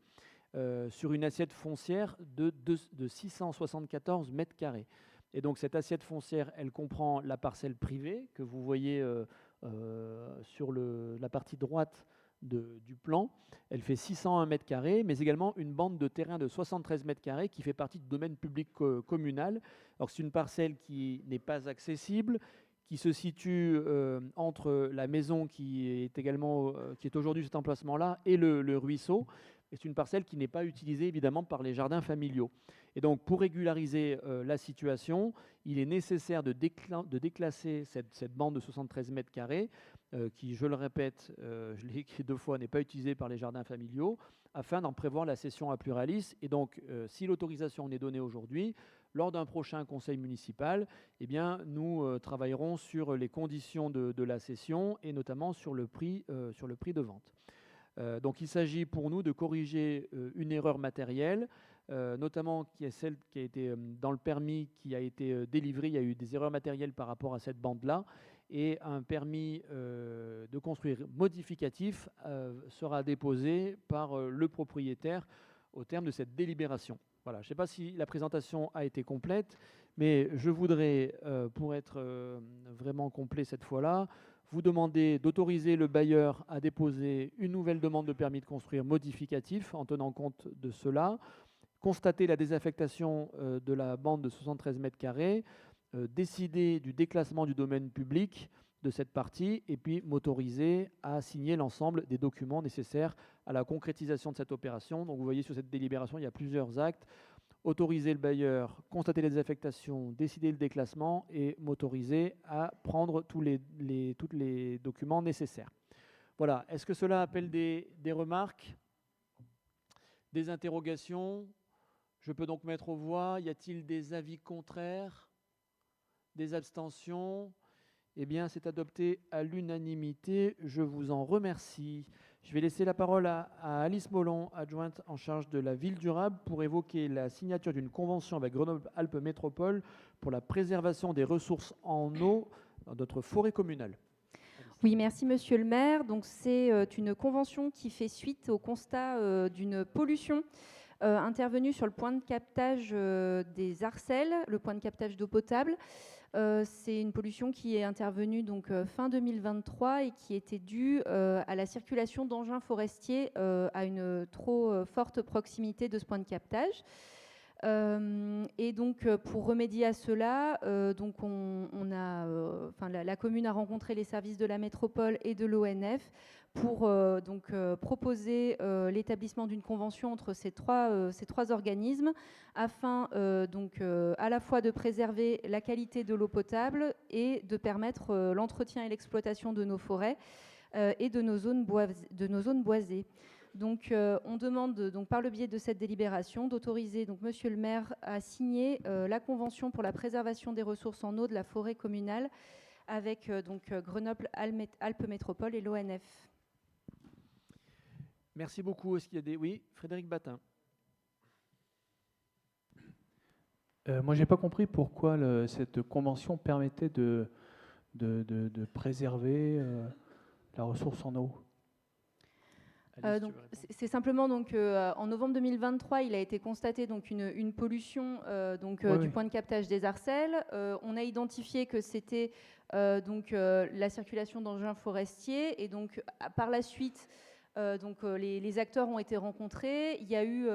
Sur une assiette foncière de 674 mètres carrés. Et donc cette assiette foncière, elle comprend la parcelle privée que vous voyez sur la partie droite du plan. Elle fait 601 mètres carrés, mais également une bande de terrain de 73 mètres carrés qui fait partie du domaine public communal. Alors c'est une parcelle qui n'est pas accessible, qui se situe entre la maison qui est aujourd'hui cet emplacement-là et le ruisseau. C'est une parcelle qui n'est pas utilisée évidemment par les jardins familiaux. Et donc pour régulariser la situation, il est nécessaire de déclasser cette bande de 73 mètres carrés qui, je le répète, je l'ai écrit 2 fois, n'est pas utilisée par les jardins familiaux, afin d'en prévoir la cession à Pluralis. Et donc si l'autorisation est donnée aujourd'hui, lors d'un prochain conseil municipal, eh bien, nous travaillerons sur les conditions de la cession et notamment sur le prix de vente. Donc il s'agit pour nous de corriger une erreur matérielle. notamment qui est celle qui a été dans le permis qui a été délivré. Il y a eu des erreurs matérielles par rapport à cette bande-là, et un permis de construire modificatif sera déposé par le propriétaire au terme de cette délibération. Voilà, je ne sais pas si la présentation a été complète, mais je voudrais, pour être vraiment complet cette fois-là, vous demander d'autoriser le bailleur à déposer une nouvelle demande de permis de construire modificatif en tenant compte de cela, constater la désaffectation de la bande de 73 mètres carrés, décider du déclassement du domaine public de cette partie, et puis m'autoriser à signer l'ensemble des documents nécessaires à la concrétisation de cette opération. Donc vous voyez sur cette délibération, il y a plusieurs actes. Autoriser le bailleur, constater les désaffectations, décider le déclassement et m'autoriser à prendre tous les documents nécessaires. Voilà. Est-ce que cela appelle des remarques, des interrogations? Je peux donc mettre aux voix. Y a-t-il des avis contraires, des abstentions? Eh bien, c'est adopté à l'unanimité. Je vous en remercie. Je vais laisser la parole à Alice Mollon, adjointe en charge de la ville durable, pour évoquer la signature d'une convention avec Grenoble-Alpes Métropole pour la préservation des ressources en eau dans notre forêt communale. Oui, merci Monsieur le maire. Donc, c'est une convention qui fait suite au constat d'une pollution intervenue sur le point de captage des Arcelles, le point de captage d'eau potable. C'est une pollution qui est intervenue donc, fin 2023 et qui était due à la circulation d'engins forestiers à une trop forte proximité de ce point de captage. Et donc, pour remédier à cela, donc la commune a rencontré les services de la métropole et de l'ONF pour proposer l'établissement d'une convention entre ces trois organismes afin à la fois de préserver la qualité de l'eau potable et de permettre l'entretien et l'exploitation de nos forêts et de nos zones boisées. Donc, on demande donc, par le biais de cette délibération d'autoriser donc, Monsieur le maire à signer la convention pour la préservation des ressources en eau de la forêt communale avec Grenoble-Alpes Métropole et l'ONF. Merci beaucoup. Est-ce qu'il y a des... Oui, Frédéric Batin. Moi, je n'ai pas compris pourquoi cette convention permettait de préserver la ressource en eau. C'est simplement donc en novembre 2023, il a été constaté donc une pollution du point de captage des Arcelles. On a identifié que c'était la circulation d'engins forestiers et donc par la suite les acteurs ont été rencontrés. Il y a eu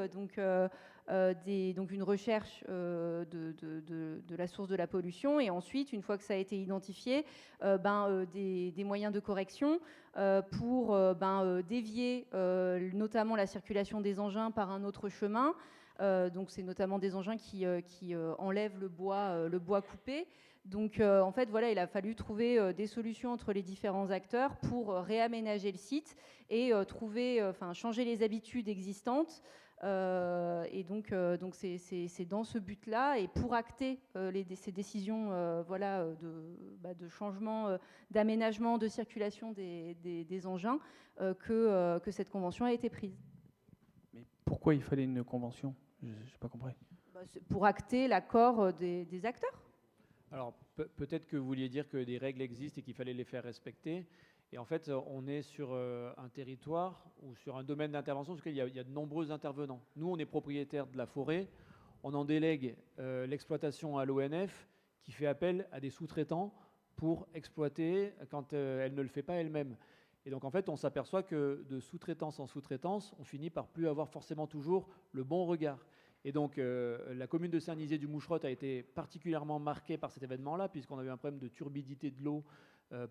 une recherche de la source de la pollution et ensuite, une fois que ça a été identifié, des moyens de correction pour dévier notamment la circulation des engins par un autre chemin. Donc c'est notamment des engins qui enlèvent le bois coupé. Donc en fait voilà, il a fallu trouver des solutions entre les différents acteurs pour réaménager le site et changer les habitudes existantes. Et donc c'est dans ce but-là et pour acter ces décisions de changement, d'aménagement, de circulation des engins que cette convention a été prise. Mais pourquoi il fallait une convention? Je n'ai pas compris. Pour acter l'accord des acteurs. Alors peut-être que vous vouliez dire que des règles existent et qu'il fallait les faire respecter. Et en fait, on est sur un territoire ou sur un domaine d'intervention sur lequel il y a de nombreux intervenants. Nous, on est propriétaire de la forêt, on en délègue l'exploitation à l'ONF qui fait appel à des sous-traitants pour exploiter quand elle ne le fait pas elle-même. Et donc, en fait, on s'aperçoit que de sous-traitance en sous-traitance, on finit par plus avoir forcément toujours le bon regard. Et donc, la commune de Saint-Nizier-du-Moucherotte a été particulièrement marquée par cet événement-là, puisqu'on a eu un problème de turbidité de l'eau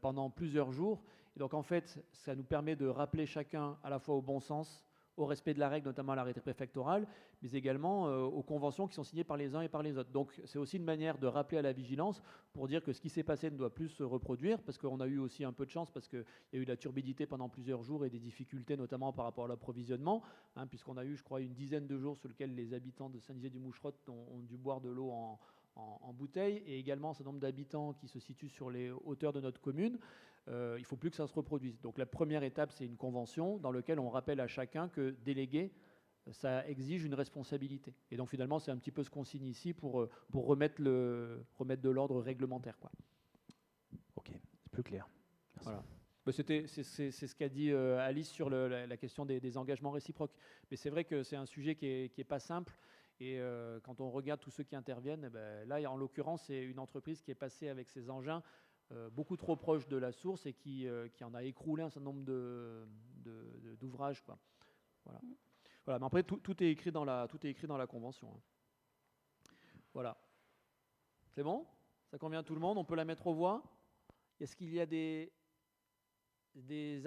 pendant plusieurs jours. Et donc, en fait, ça nous permet de rappeler chacun à la fois au bon sens, au respect de la règle, notamment à l'arrêté préfectoral, mais également aux conventions qui sont signées par les uns et par les autres. Donc, c'est aussi une manière de rappeler à la vigilance pour dire que ce qui s'est passé ne doit plus se reproduire, parce qu'on a eu aussi un peu de chance, parce qu'il y a eu de la turbidité pendant plusieurs jours et des difficultés, notamment par rapport à l'approvisionnement, puisqu'on a eu, je crois, une dizaine de jours sur lesquels les habitants de Saint-Nizier-du-Moucherotte ont dû boire de l'eau en bouteille, et également un certain nombre d'habitants qui se situent sur les hauteurs de notre commune. Il ne faut plus que ça se reproduise. Donc la première étape, c'est une convention dans laquelle on rappelle à chacun que déléguer ça exige une responsabilité. Et donc finalement, c'est un petit peu ce qu'on signe ici pour remettre de l'ordre réglementaire, quoi. Ok, c'est plus clair. Merci. Voilà. C'est ce qu'a dit Alice sur la question des engagements réciproques. Mais c'est vrai que c'est un sujet qui est pas simple. Et quand on regarde tous ceux qui interviennent, là, en l'occurrence, c'est une entreprise qui est passée avec ses engins beaucoup trop proche de la source et qui en a écroulé un certain nombre d'ouvrages, quoi. Voilà. Voilà. Mais après, tout est écrit dans la convention, hein. Voilà. C'est bon? Ça convient à tout le monde? On peut la mettre aux voix? Est-ce qu'il y a des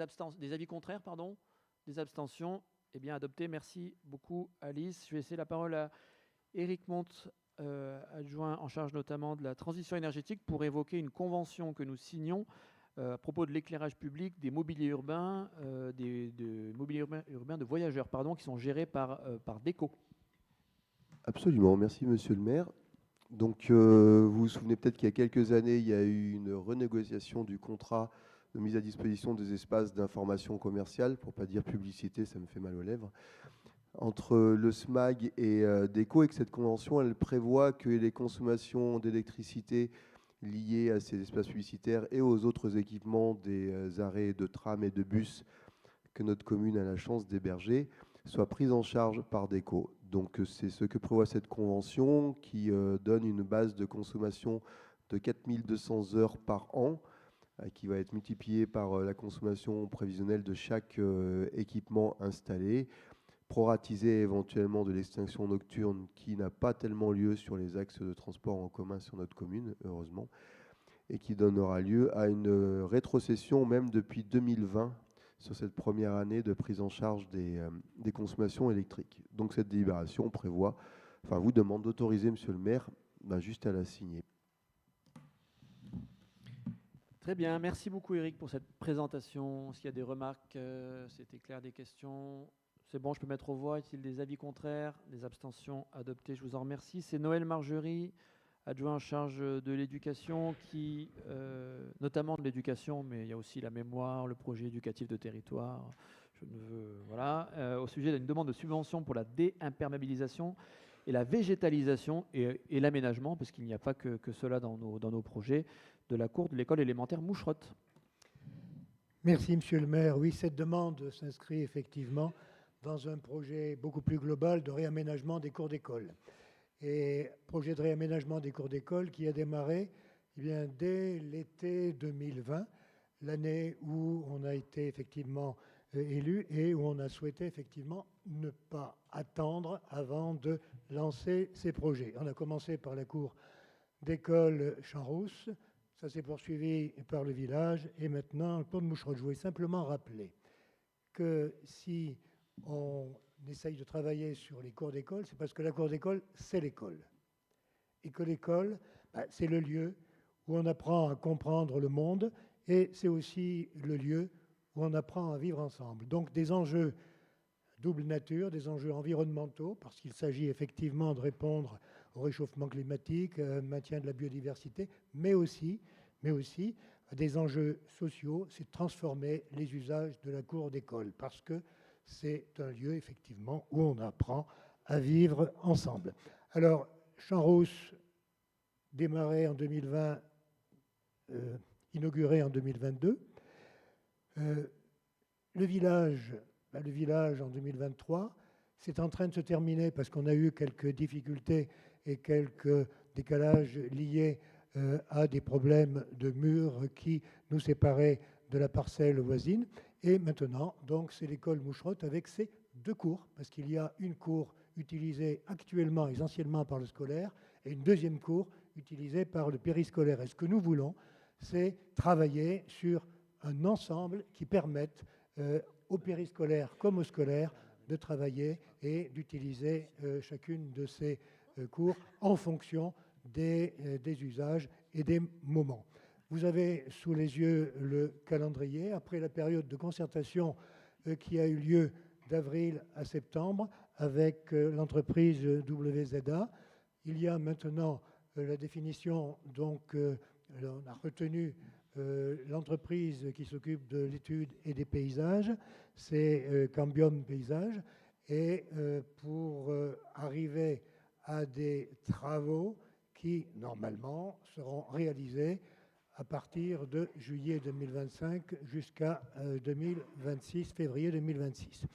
avis contraires, pardon? Des abstentions? Eh bien, adopté. Merci beaucoup, Alice. Je vais laisser la parole à Éric Monte, adjoint en charge notamment de la transition énergétique, pour évoquer une convention que nous signons à propos de l'éclairage public des mobiliers urbains, mobiliers urbains de voyageurs, pardon, qui sont gérés par Déco. Absolument, merci Monsieur le maire. Donc, vous vous souvenez peut-être qu'il y a quelques années, il y a eu une renégociation du contrat de mise à disposition des espaces d'information commerciale, pour ne pas dire publicité, ça me fait mal aux lèvres, entre le SMAG et Déco, et que cette convention, elle prévoit que les consommations d'électricité liées à ces espaces publicitaires et aux autres équipements des arrêts de tram et de bus que notre commune a la chance d'héberger soient prises en charge par Déco. Donc c'est ce que prévoit cette convention qui donne une base de consommation de 4200 heures par an, qui va être multipliée par la consommation prévisionnelle de chaque équipement installé, proratisé éventuellement de l'extinction nocturne qui n'a pas tellement lieu sur les axes de transport en commun sur notre commune, heureusement, et qui donnera lieu à une rétrocession même depuis 2020 sur cette première année de prise en charge des consommations électriques. Donc cette délibération vous demande d'autoriser, Monsieur le maire, juste à la signer. Très bien, merci beaucoup Éric pour cette présentation. S'il y a des remarques, c'était clair, des questions? C'est bon, je peux mettre aux voix. Est-il des avis contraires, des abstentions? Adoptées, je vous en remercie. C'est Noël Margerie, adjoint en charge de l'éducation, qui, notamment de l'éducation, mais il y a aussi la mémoire, le projet éducatif de territoire. Au sujet d'une demande de subvention pour la déimperméabilisation et la végétalisation et l'aménagement, parce qu'il n'y a pas que cela dans nos projets, de la cour de l'école élémentaire Moucherotte. Merci, Monsieur le maire. Oui, cette demande s'inscrit effectivement dans un projet beaucoup plus global de réaménagement des cours d'école. Et projet de réaménagement des cours d'école qui a démarré dès l'été 2020, l'année où on a été effectivement élu et où on a souhaité effectivement ne pas attendre avant de lancer ces projets. On a commencé par la cour d'école Champs-Rousse, ça s'est poursuivi par le village et maintenant le pont de Moucherotte. Je voulais simplement rappeler que si on essaye de travailler sur les cours d'école, c'est parce que la cour d'école, c'est l'école. Et que l'école, c'est le lieu où on apprend à comprendre le monde et c'est aussi le lieu où on apprend à vivre ensemble. Donc des enjeux double nature, des enjeux environnementaux, parce qu'il s'agit effectivement de répondre au réchauffement climatique, maintien de la biodiversité, mais aussi des enjeux sociaux, c'est de transformer les usages de la cour d'école, parce que c'est un lieu, effectivement, où on apprend à vivre ensemble. Alors, Champs-Rousse, démarré en 2020, inauguré en 2022. Le village en 2023, c'est en train de se terminer parce qu'on a eu quelques difficultés et quelques décalages liés à des problèmes de murs qui nous séparaient de la parcelle voisine. Et maintenant, donc, c'est l'école Moucherotte avec ses deux cours, parce qu'il y a une cour utilisée actuellement essentiellement par le scolaire et une deuxième cour utilisée par le périscolaire. Et ce que nous voulons, c'est travailler sur un ensemble qui permette au périscolaire comme au scolaire de travailler et d'utiliser chacune de ces cours en fonction des usages et des moments. Vous avez sous les yeux le calendrier. Après la période de concertation qui a eu lieu d'avril à septembre avec l'entreprise WZA, il y a maintenant la définition, donc on a retenu l'entreprise qui s'occupe de l'étude et des paysages, c'est Cambium Paysage, et pour arriver à des travaux qui, normalement, seront réalisés à partir de juillet 2025 jusqu'à 2026, février 2026.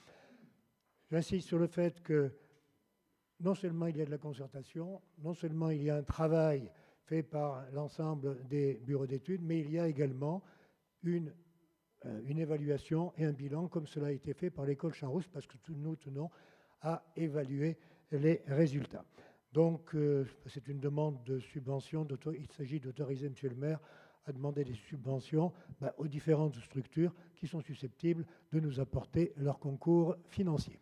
J'insiste sur le fait que non seulement il y a de la concertation, non seulement il y a un travail fait par l'ensemble des bureaux d'études, mais il y a également une évaluation et un bilan, comme cela a été fait par l'école Champs-Rousse, parce que nous tenons à évaluer les résultats. Donc, c'est une demande de subvention. Il s'agit d'autoriser, monsieur le maire, à demander des subventions aux différentes structures qui sont susceptibles de nous apporter leur concours financier.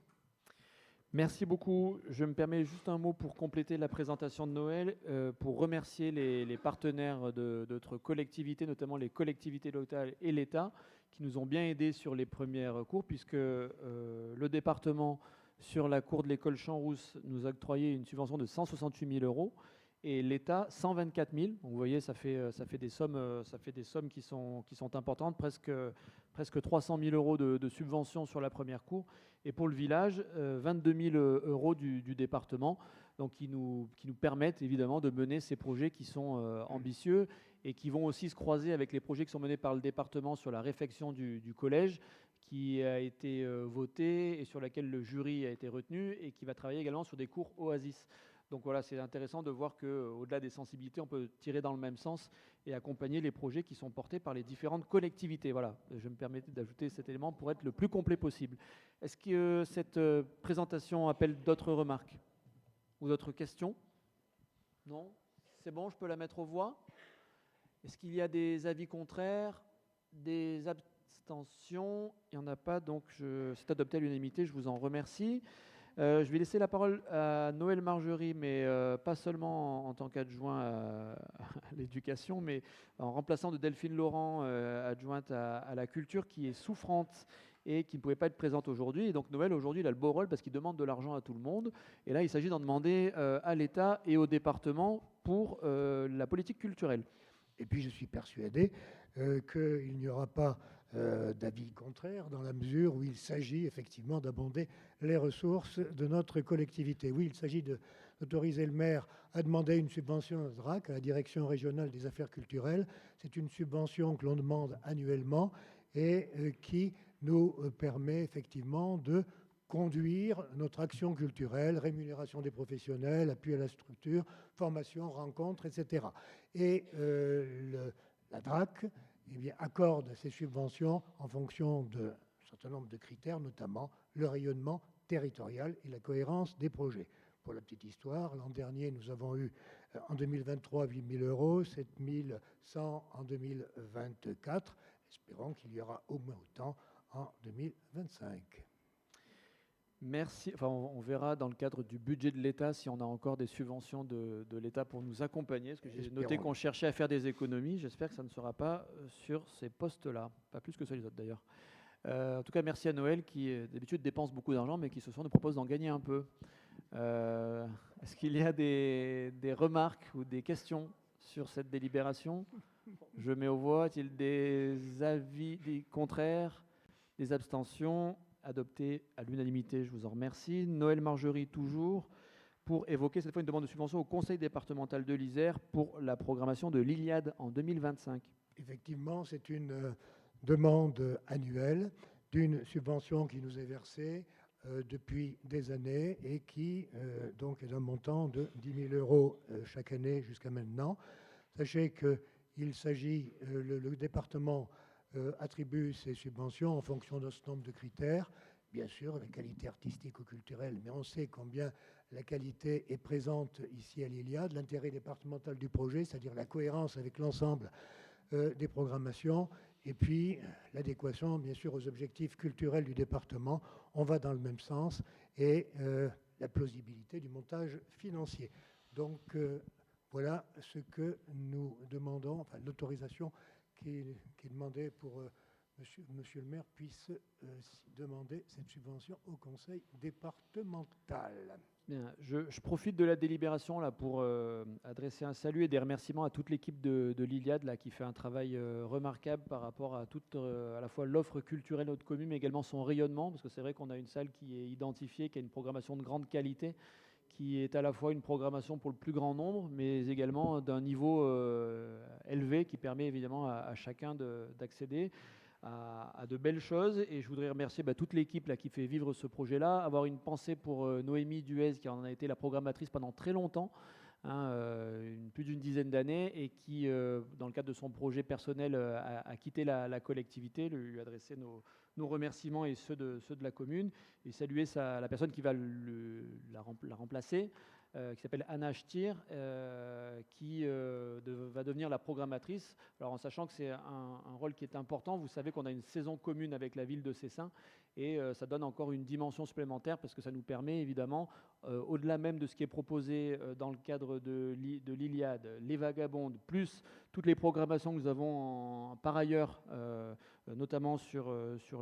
Merci beaucoup. Je me permets juste un mot pour compléter la présentation de Noël, pour remercier les partenaires de notre collectivité, notamment les collectivités locales et l'État, qui nous ont bien aidés sur les premières cours, puisque le département, sur la cour de l'école Champs-Rousse, nous a octroyé une subvention de 168 000 euros et l'État 124 000. Donc vous voyez, ça fait des sommes qui sont importantes, presque 300 000 euros de subvention sur la première cour. Et pour le village, 22 000 euros du département, donc qui nous permettent évidemment de mener ces projets qui sont ambitieux et qui vont aussi se croiser avec les projets qui sont menés par le département sur la réfection du collège, qui a été voté et sur laquelle le jury a été retenu et qui va travailler également sur des cours Oasis. Donc voilà, c'est intéressant de voir qu'au-delà des sensibilités, on peut tirer dans le même sens et accompagner les projets qui sont portés par les différentes collectivités. Voilà, je me permets d'ajouter cet élément pour être le plus complet possible. Est-ce que cette présentation appelle d'autres remarques ou d'autres questions? Non? C'est bon, je peux la mettre aux voix? Est-ce qu'il y a des avis contraires, des abstentions? Il n'y en a pas, donc c'est adopté à l'unanimité, je vous en remercie. Je vais laisser la parole à Noël Margerie, mais pas seulement en tant qu'adjoint à l'éducation, mais en remplaçant de Delphine Laurent, adjointe à la culture, qui est souffrante et qui ne pouvait pas être présente aujourd'hui. Et donc Noël, aujourd'hui, il a le beau rôle parce qu'il demande de l'argent à tout le monde. Et là, il s'agit d'en demander à l'État et au département pour la politique culturelle. Et puis, je suis persuadé qu'il n'y aura pas d'avis contraire dans la mesure où il s'agit effectivement d'abonder les ressources de notre collectivité. Oui, il s'agit d'autoriser le maire à demander une subvention à DRAC, à la Direction régionale des affaires culturelles. C'est une subvention que l'on demande annuellement et qui nous permet effectivement de conduire notre action culturelle, rémunération des professionnels, appui à la structure, formation, rencontres, etc. Et la DRAC accorde ces subventions en fonction d'un certain nombre de critères, notamment le rayonnement territorial et la cohérence des projets. Pour la petite histoire, l'an dernier, nous avons eu en 2023 8 000 euros, 7 100 en 2024. Espérons qu'il y aura au moins autant en 2025. Merci. Enfin, on verra dans le cadre du budget de l'État si on a encore des subventions de l'État pour nous accompagner. Parce que j'ai noté qu'on cherchait à faire des économies. J'espère que ça ne sera pas sur ces postes-là. Pas plus que sur les autres d'ailleurs. En tout cas, merci à Noël qui d'habitude dépense beaucoup d'argent mais qui ce soir nous propose d'en gagner un peu. Est-ce qu'il y a des remarques ou des questions sur cette délibération? Je mets aux voix. Est-il des avis des contraires, des abstentions? Adopté à l'unanimité, je vous en remercie. Noël Margerie, toujours, pour évoquer cette fois une demande de subvention au Conseil départemental de l'Isère pour la programmation de l'Iliade en 2025. Effectivement, c'est une demande annuelle d'une subvention qui nous est versée depuis des années et qui donc est d'un montant de 10 000 euros chaque année jusqu'à maintenant. Sachez qu'il s'agit, le département attribue ces subventions en fonction d'un certain nombre de critères, bien sûr la qualité artistique ou culturelle, mais on sait combien la qualité est présente ici à l'Iliade, l'intérêt départemental du projet, c'est-à-dire la cohérence avec l'ensemble des programmations, et puis l'adéquation bien sûr aux objectifs culturels du département. On va dans le même sens, et la plausibilité du montage financier. Donc voilà ce que nous demandons, enfin l'autorisation qui est demandée pour monsieur le maire puisse demander cette subvention au conseil départemental. Bien, je profite de la délibération là, pour adresser un salut et des remerciements à toute l'équipe de l'Iliade là, qui fait un travail remarquable par rapport à toute à la fois l'offre culturelle de notre commune, mais également son rayonnement, parce que c'est vrai qu'on a une salle qui est identifiée, qui a une programmation de grande qualité, qui est à la fois une programmation pour le plus grand nombre, mais également d'un niveau élevé qui permet évidemment à chacun d'accéder à de belles choses. Et je voudrais remercier toute l'équipe là, qui fait vivre ce projet-là, avoir une pensée pour Noémie Duez, qui en a été la programmatrice pendant très longtemps, plus d'une dizaine d'années, et qui, dans le cadre de son projet personnel, a quitté la collectivité, lui adresser nos remerciements et ceux de la commune, et saluer la personne qui va la remplacer, qui s'appelle Anna Stier, qui va devenir la programmatrice. Alors en sachant que c'est un rôle qui est important, vous savez qu'on a une saison commune avec la ville de Cessin, et ça donne encore une dimension supplémentaire, parce que ça nous permet évidemment, au-delà même de ce qui est proposé dans le cadre de l'Iliade, les Vagabondes, plus toutes les programmations que nous avons par ailleurs, notamment sur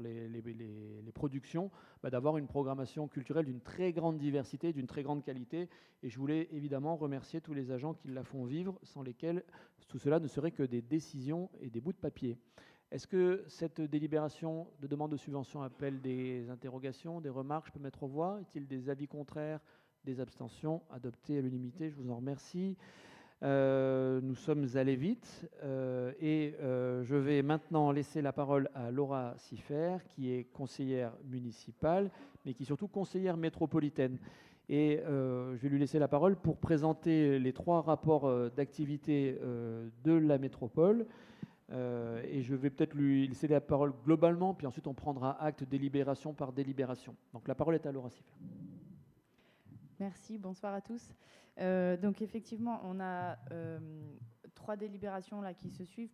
les productions, d'avoir une programmation culturelle d'une très grande diversité, d'une très grande qualité. Et je voulais évidemment remercier tous les agents qui la font vivre, sans lesquels tout cela ne serait que des décisions et des bouts de papier. Est-ce que cette délibération de demande de subvention appelle des interrogations, des remarques? Je peux mettre aux voix. Est-il des avis contraires, des abstentions? Adopté à l'unanimité, je vous en remercie. Nous sommes allés vite et je vais maintenant laisser la parole à Laura Siffer, qui est conseillère municipale, mais qui est surtout conseillère métropolitaine. Et je vais lui laisser la parole pour présenter les 3 rapports d'activité de la métropole. Et je vais peut-être lui laisser la parole globalement, puis ensuite on prendra acte délibération par délibération. Donc la parole est à Laura Siffer. Merci, bonsoir à tous. Donc effectivement, on a 3 délibérations là, qui se suivent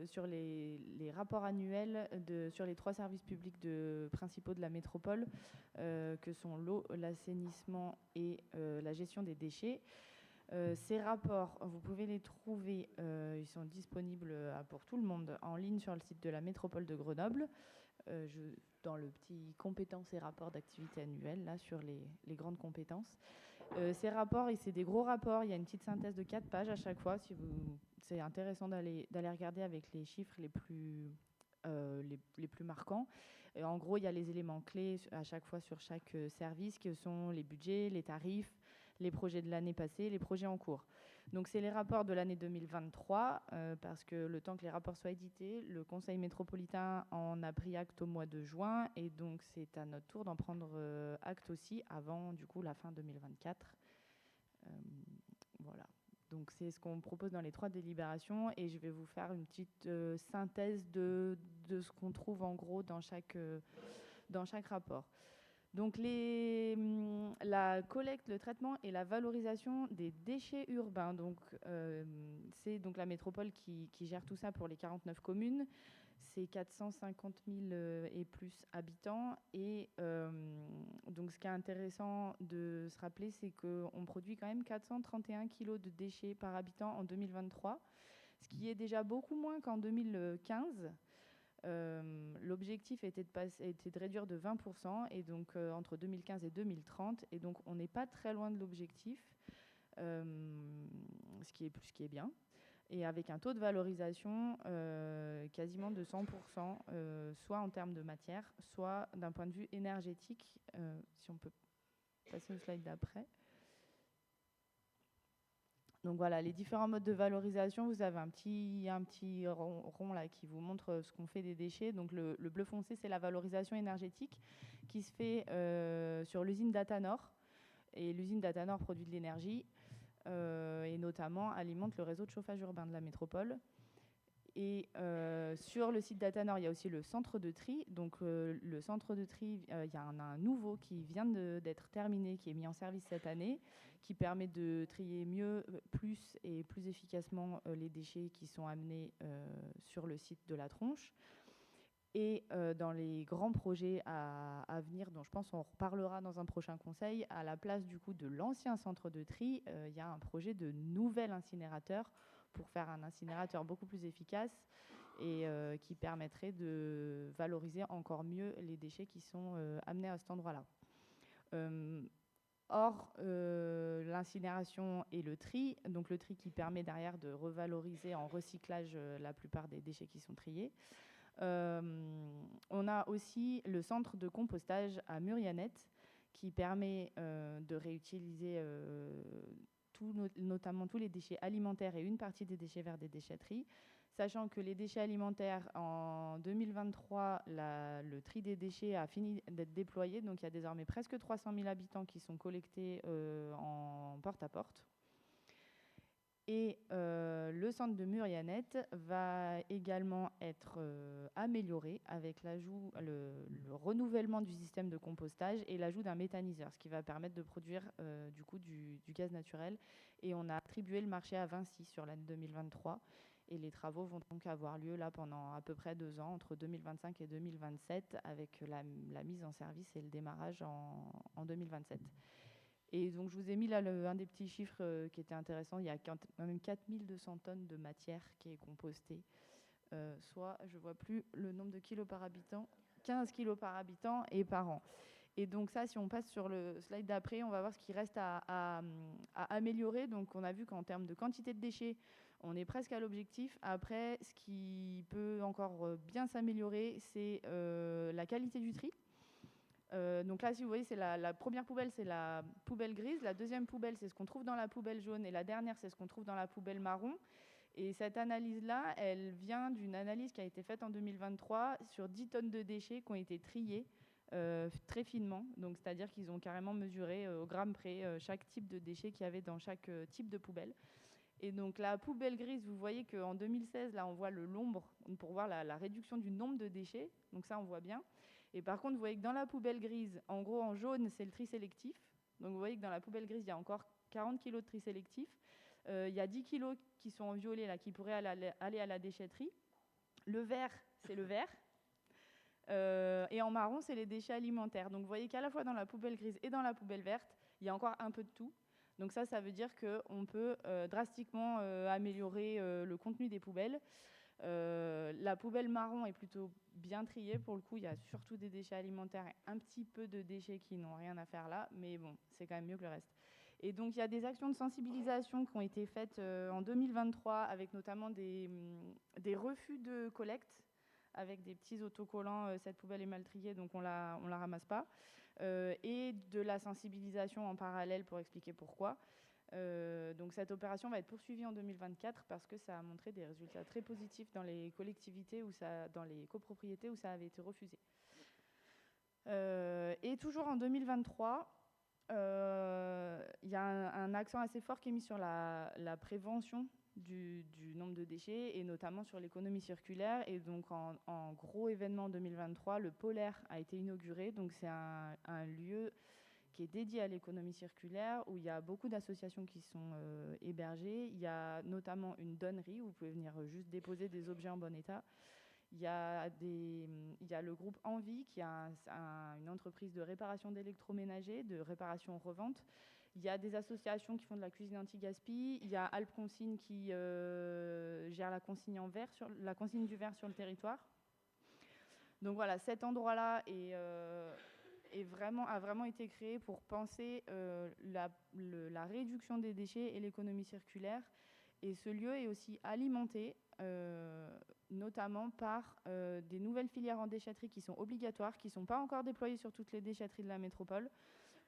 sur les rapports annuels sur les 3 services publics principaux de la métropole, que sont l'eau, l'assainissement et la gestion des déchets. Ces rapports, vous pouvez les trouver, ils sont disponibles pour tout le monde en ligne sur le site de la métropole de Grenoble, dans le petit compétences et rapports d'activité annuelle, là, sur les grandes compétences. Ces rapports, c'est des gros rapports, il y a une petite synthèse de 4 pages à chaque fois, c'est intéressant d'aller regarder avec les chiffres les plus marquants. Et en gros, il y a les éléments clés à chaque fois sur chaque service, que sont les budgets, les tarifs, les projets de l'année passée, les projets en cours. Donc c'est les rapports de l'année 2023, parce que le temps que les rapports soient édités, le Conseil métropolitain en a pris acte au mois de juin, et donc c'est à notre tour d'en prendre acte aussi avant du coup la fin 2024. Voilà. Donc c'est ce qu'on propose dans les 3 délibérations, et je vais vous faire une petite synthèse de ce qu'on trouve en gros dans chaque rapport. Donc la collecte, le traitement et la valorisation des déchets urbains. Donc c'est donc la métropole qui gère tout ça pour les 49 communes. C'est 450 000 et plus habitants. Et donc ce qui est intéressant de se rappeler, c'est qu'on produit quand même 431 kilos de déchets par habitant en 2023, ce qui est déjà beaucoup moins qu'en 2015. L'objectif était de réduire de 20%, et donc entre 2015 et 2030, et donc on n'est pas très loin de l'objectif, ce qui est bien, et avec un taux de valorisation quasiment de 100%, soit en termes de matière, soit d'un point de vue énergétique. Si on peut passer au slide d'après. Donc voilà, les différents modes de valorisation, vous avez un petit rond là qui vous montre ce qu'on fait des déchets. Donc le bleu foncé, c'est la valorisation énergétique qui se fait sur l'usine Datanor. Et l'usine Datanor produit de l'énergie et notamment alimente le réseau de chauffage urbain de la métropole. Et sur le site Datanor, il y a aussi le centre de tri. Donc le centre de tri, il y a un nouveau qui vient d'être terminé, qui est mis en service cette année, qui permet de trier mieux, plus et plus efficacement les déchets qui sont amenés sur le site de la Tronche. Et dans les grands projets à venir, dont je pense on reparlera dans un prochain conseil, à la place du coup de l'ancien centre de tri, il y a un projet de nouvel incinérateur pour faire un incinérateur beaucoup plus efficace et qui permettrait de valoriser encore mieux les déchets qui sont amenés à cet endroit-là. Or, l'incinération et le tri, donc le tri qui permet derrière de revaloriser en recyclage la plupart des déchets qui sont triés. On a aussi le centre de compostage à Murianette qui permet de réutiliser notamment tous les déchets alimentaires et une partie des déchets vers des déchetteries. Sachant que les déchets alimentaires, en 2023, le tri des déchets a fini d'être déployé. Donc, il y a désormais presque 300 000 habitants qui sont collectés en porte-à-porte. Et le centre de Murianette va également être amélioré avec l'ajout, le renouvellement du système de compostage et l'ajout d'un méthaniseur, ce qui va permettre de produire du coup du gaz naturel. Et on a attribué le marché à Vinci sur l'année 2023. Et les travaux vont donc avoir lieu là pendant à peu près 2 ans, entre 2025 et 2027, avec la mise en service et le démarrage en 2027. Et donc, je vous ai mis là un des petits chiffres qui était intéressant. Il y a quand même 4200 tonnes de matière qui est compostée, soit, je ne vois plus le nombre de kilos par habitant, 15 kilos par habitant et par an. Et donc ça, si on passe sur le slide d'après, on va voir ce qui reste à améliorer. Donc, on a vu qu'en termes de quantité de déchets, on est presque à l'objectif. Après, ce qui peut encore bien s'améliorer, c'est la qualité du tri. Donc là, si vous voyez, c'est la première poubelle, c'est la poubelle grise. La deuxième poubelle, c'est ce qu'on trouve dans la poubelle jaune. Et la dernière, c'est ce qu'on trouve dans la poubelle marron. Et cette analyse-là, elle vient d'une analyse qui a été faite en 2023 sur 10 tonnes de déchets qui ont été triés très finement. Donc, c'est-à-dire qu'ils ont carrément mesuré au gramme près chaque type de déchet qu'il y avait dans chaque type de poubelle. Et donc, la poubelle grise, vous voyez qu'en 2016, là, on voit le nombre, pour voir la réduction du nombre de déchets. Donc ça, on voit bien. Et par contre, vous voyez que dans la poubelle grise, en gros, en jaune, c'est le tri sélectif. Donc, vous voyez que dans la poubelle grise, il y a encore 40 kilos de tri sélectif. Il y a 10 kilos qui sont en violet, là, qui pourraient aller à la déchetterie. Le vert, c'est le vert. Et en marron, c'est les déchets alimentaires. Donc, vous voyez qu'à la fois dans la poubelle grise et dans la poubelle verte, il y a encore un peu de tout. Donc ça veut dire qu'on peut drastiquement améliorer le contenu des poubelles. La poubelle marron est plutôt bien triée. Pour le coup, il y a surtout des déchets alimentaires et un petit peu de déchets qui n'ont rien à faire là. Mais bon, c'est quand même mieux que le reste. Et donc, il y a des actions de sensibilisation qui ont été faites en 2023 avec notamment des refus de collecte avec des petits autocollants, cette poubelle est mal triée, donc on la ramasse pas. Et de la sensibilisation en parallèle pour expliquer pourquoi. Donc cette opération va être poursuivie en 2024 parce que ça a montré des résultats très positifs dans les collectivités, dans les copropriétés où ça avait été refusé. Et toujours en 2023, il y a un accent assez fort qui est mis sur la prévention du nombre de déchets et notamment sur l'économie circulaire. Et donc en gros événement en 2023, le Polaire a été inauguré. Donc c'est un lieu qui est dédié à l'économie circulaire où il y a beaucoup d'associations qui sont hébergées. Il y a notamment une donnerie où vous pouvez venir juste déposer des objets en bon état. Il y a le groupe Envie qui a une entreprise de réparation d'électroménager, de réparation-revente. Il y a des associations qui font de la cuisine anti-gaspi. Il y a Alpes Consigne qui gère la consigne la consigne du verre sur le territoire. Donc voilà, cet endroit-là a vraiment été créé pour penser la réduction des déchets et l'économie circulaire. Et ce lieu est aussi alimenté notamment par des nouvelles filières en déchetterie qui sont obligatoires, qui ne sont pas encore déployées sur toutes les déchetteries de la métropole,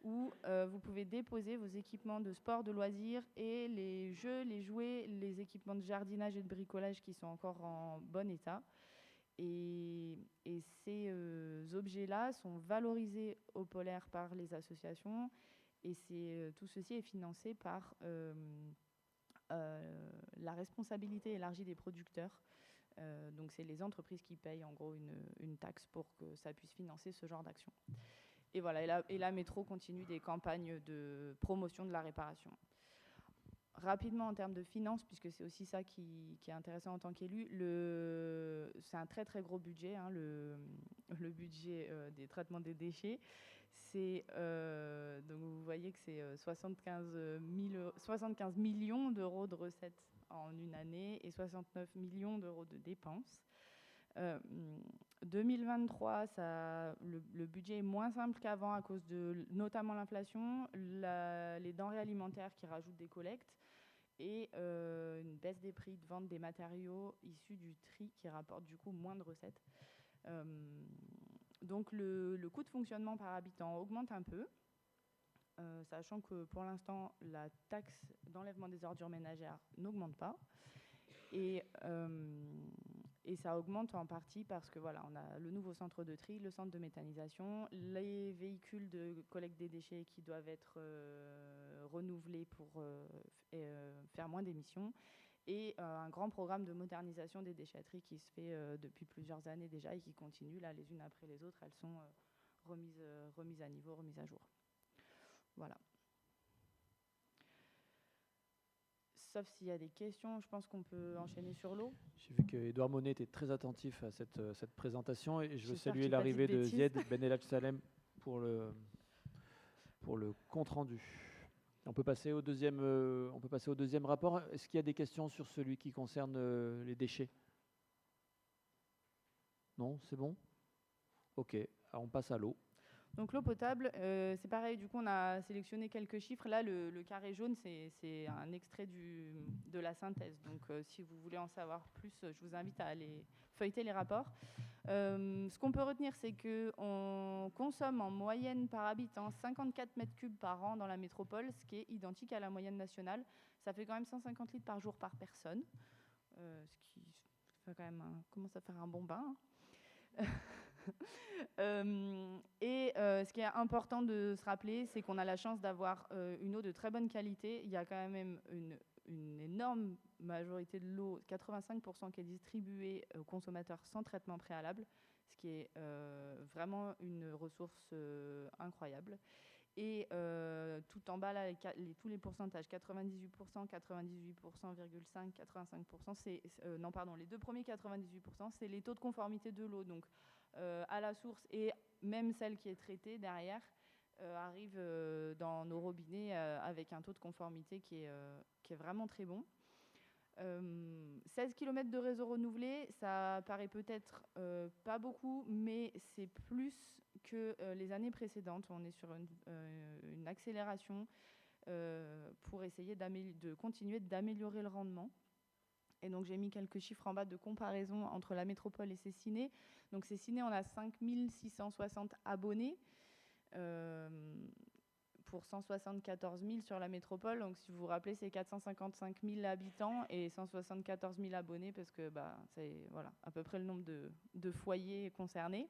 où vous pouvez déposer vos équipements de sport, de loisirs et les jeux, les jouets, les équipements de jardinage et de bricolage qui sont encore en bon état. Et ces objets-là sont valorisés au Polaire par les associations et tout ceci est financé par la responsabilité élargie des producteurs. Donc c'est les entreprises qui payent en gros une taxe pour que ça puisse financer ce genre d'action. Et voilà, et la métro continue des campagnes de promotion de la réparation. Rapidement, en termes de finances, puisque c'est aussi ça qui est intéressant en tant qu'élu, c'est un très très gros budget, hein, le budget des traitements des déchets. Donc vous voyez que c'est 75 millions d'euros de recettes en une année et 69 millions d'euros de dépenses. 2023, le budget est moins simple qu'avant à cause de notamment l'inflation, les denrées alimentaires qui rajoutent des collectes et une baisse des prix de vente des matériaux issus du tri qui rapporte du coup moins de recettes. Donc le coût de fonctionnement par habitant augmente un peu, sachant que pour l'instant la taxe d'enlèvement des ordures ménagères n'augmente pas. Et ça augmente en partie parce que voilà, on a le nouveau centre de tri, le centre de méthanisation, les véhicules de collecte des déchets qui doivent être renouvelés pour faire moins d'émissions, et un grand programme de modernisation des déchetteries qui se fait depuis plusieurs années déjà et qui continue là les unes après les autres. Elles sont remises à niveau, remises à jour. Voilà. Sauf s'il y a des questions, je pense qu'on peut enchaîner sur l'eau. J'ai vu qu'Edouard Monet était très attentif à cette présentation et je veux J'espère saluer que j'ai pas dit l'arrivée de de bêtises. Zied Ben El Salem pour le compte-rendu. On peut passer au deuxième rapport. Est-ce qu'il y a des questions sur celui qui concerne les déchets? Non, c'est bon? Ok, alors on passe à l'eau. Donc l'eau potable, c'est pareil, du coup on a sélectionné quelques chiffres. Là, le carré jaune, c'est un extrait de la synthèse. Donc si vous voulez en savoir plus, je vous invite à aller feuilleter les rapports. Ce qu'on peut retenir, c'est qu'on consomme en moyenne par habitant 54 mètres cubes par an dans la métropole, ce qui est identique à la moyenne nationale. Ça fait quand même 150 litres par jour par personne, ce qui fait quand même commence à faire un bon bain. Ce qui est important de se rappeler, c'est qu'on a la chance d'avoir une eau de très bonne qualité. Il y a quand même une énorme majorité de l'eau, 85%, qui est distribuée aux consommateurs sans traitement préalable, ce qui est vraiment une ressource incroyable. Et tout en bas, là, tous les pourcentages, 98%, 98,5%, 85%, les deux premiers 98%, c'est les taux de conformité de l'eau. Donc, à la source et même celle qui est traitée derrière arrive dans nos robinets avec un taux de conformité qui est vraiment très bon. 16 km de réseau renouvelé, ça paraît peut-être pas beaucoup, mais c'est plus que les années précédentes. On est sur une accélération pour essayer de continuer d'améliorer le rendement. Et donc j'ai mis quelques chiffres en bas de comparaison entre la métropole et Cessiné. Donc Cessiné, on a 5660 abonnés pour 174 000 sur la métropole. Donc si vous vous rappelez, c'est 455 000 habitants et 174 000 abonnés parce que c'est voilà, à peu près le nombre de foyers concernés.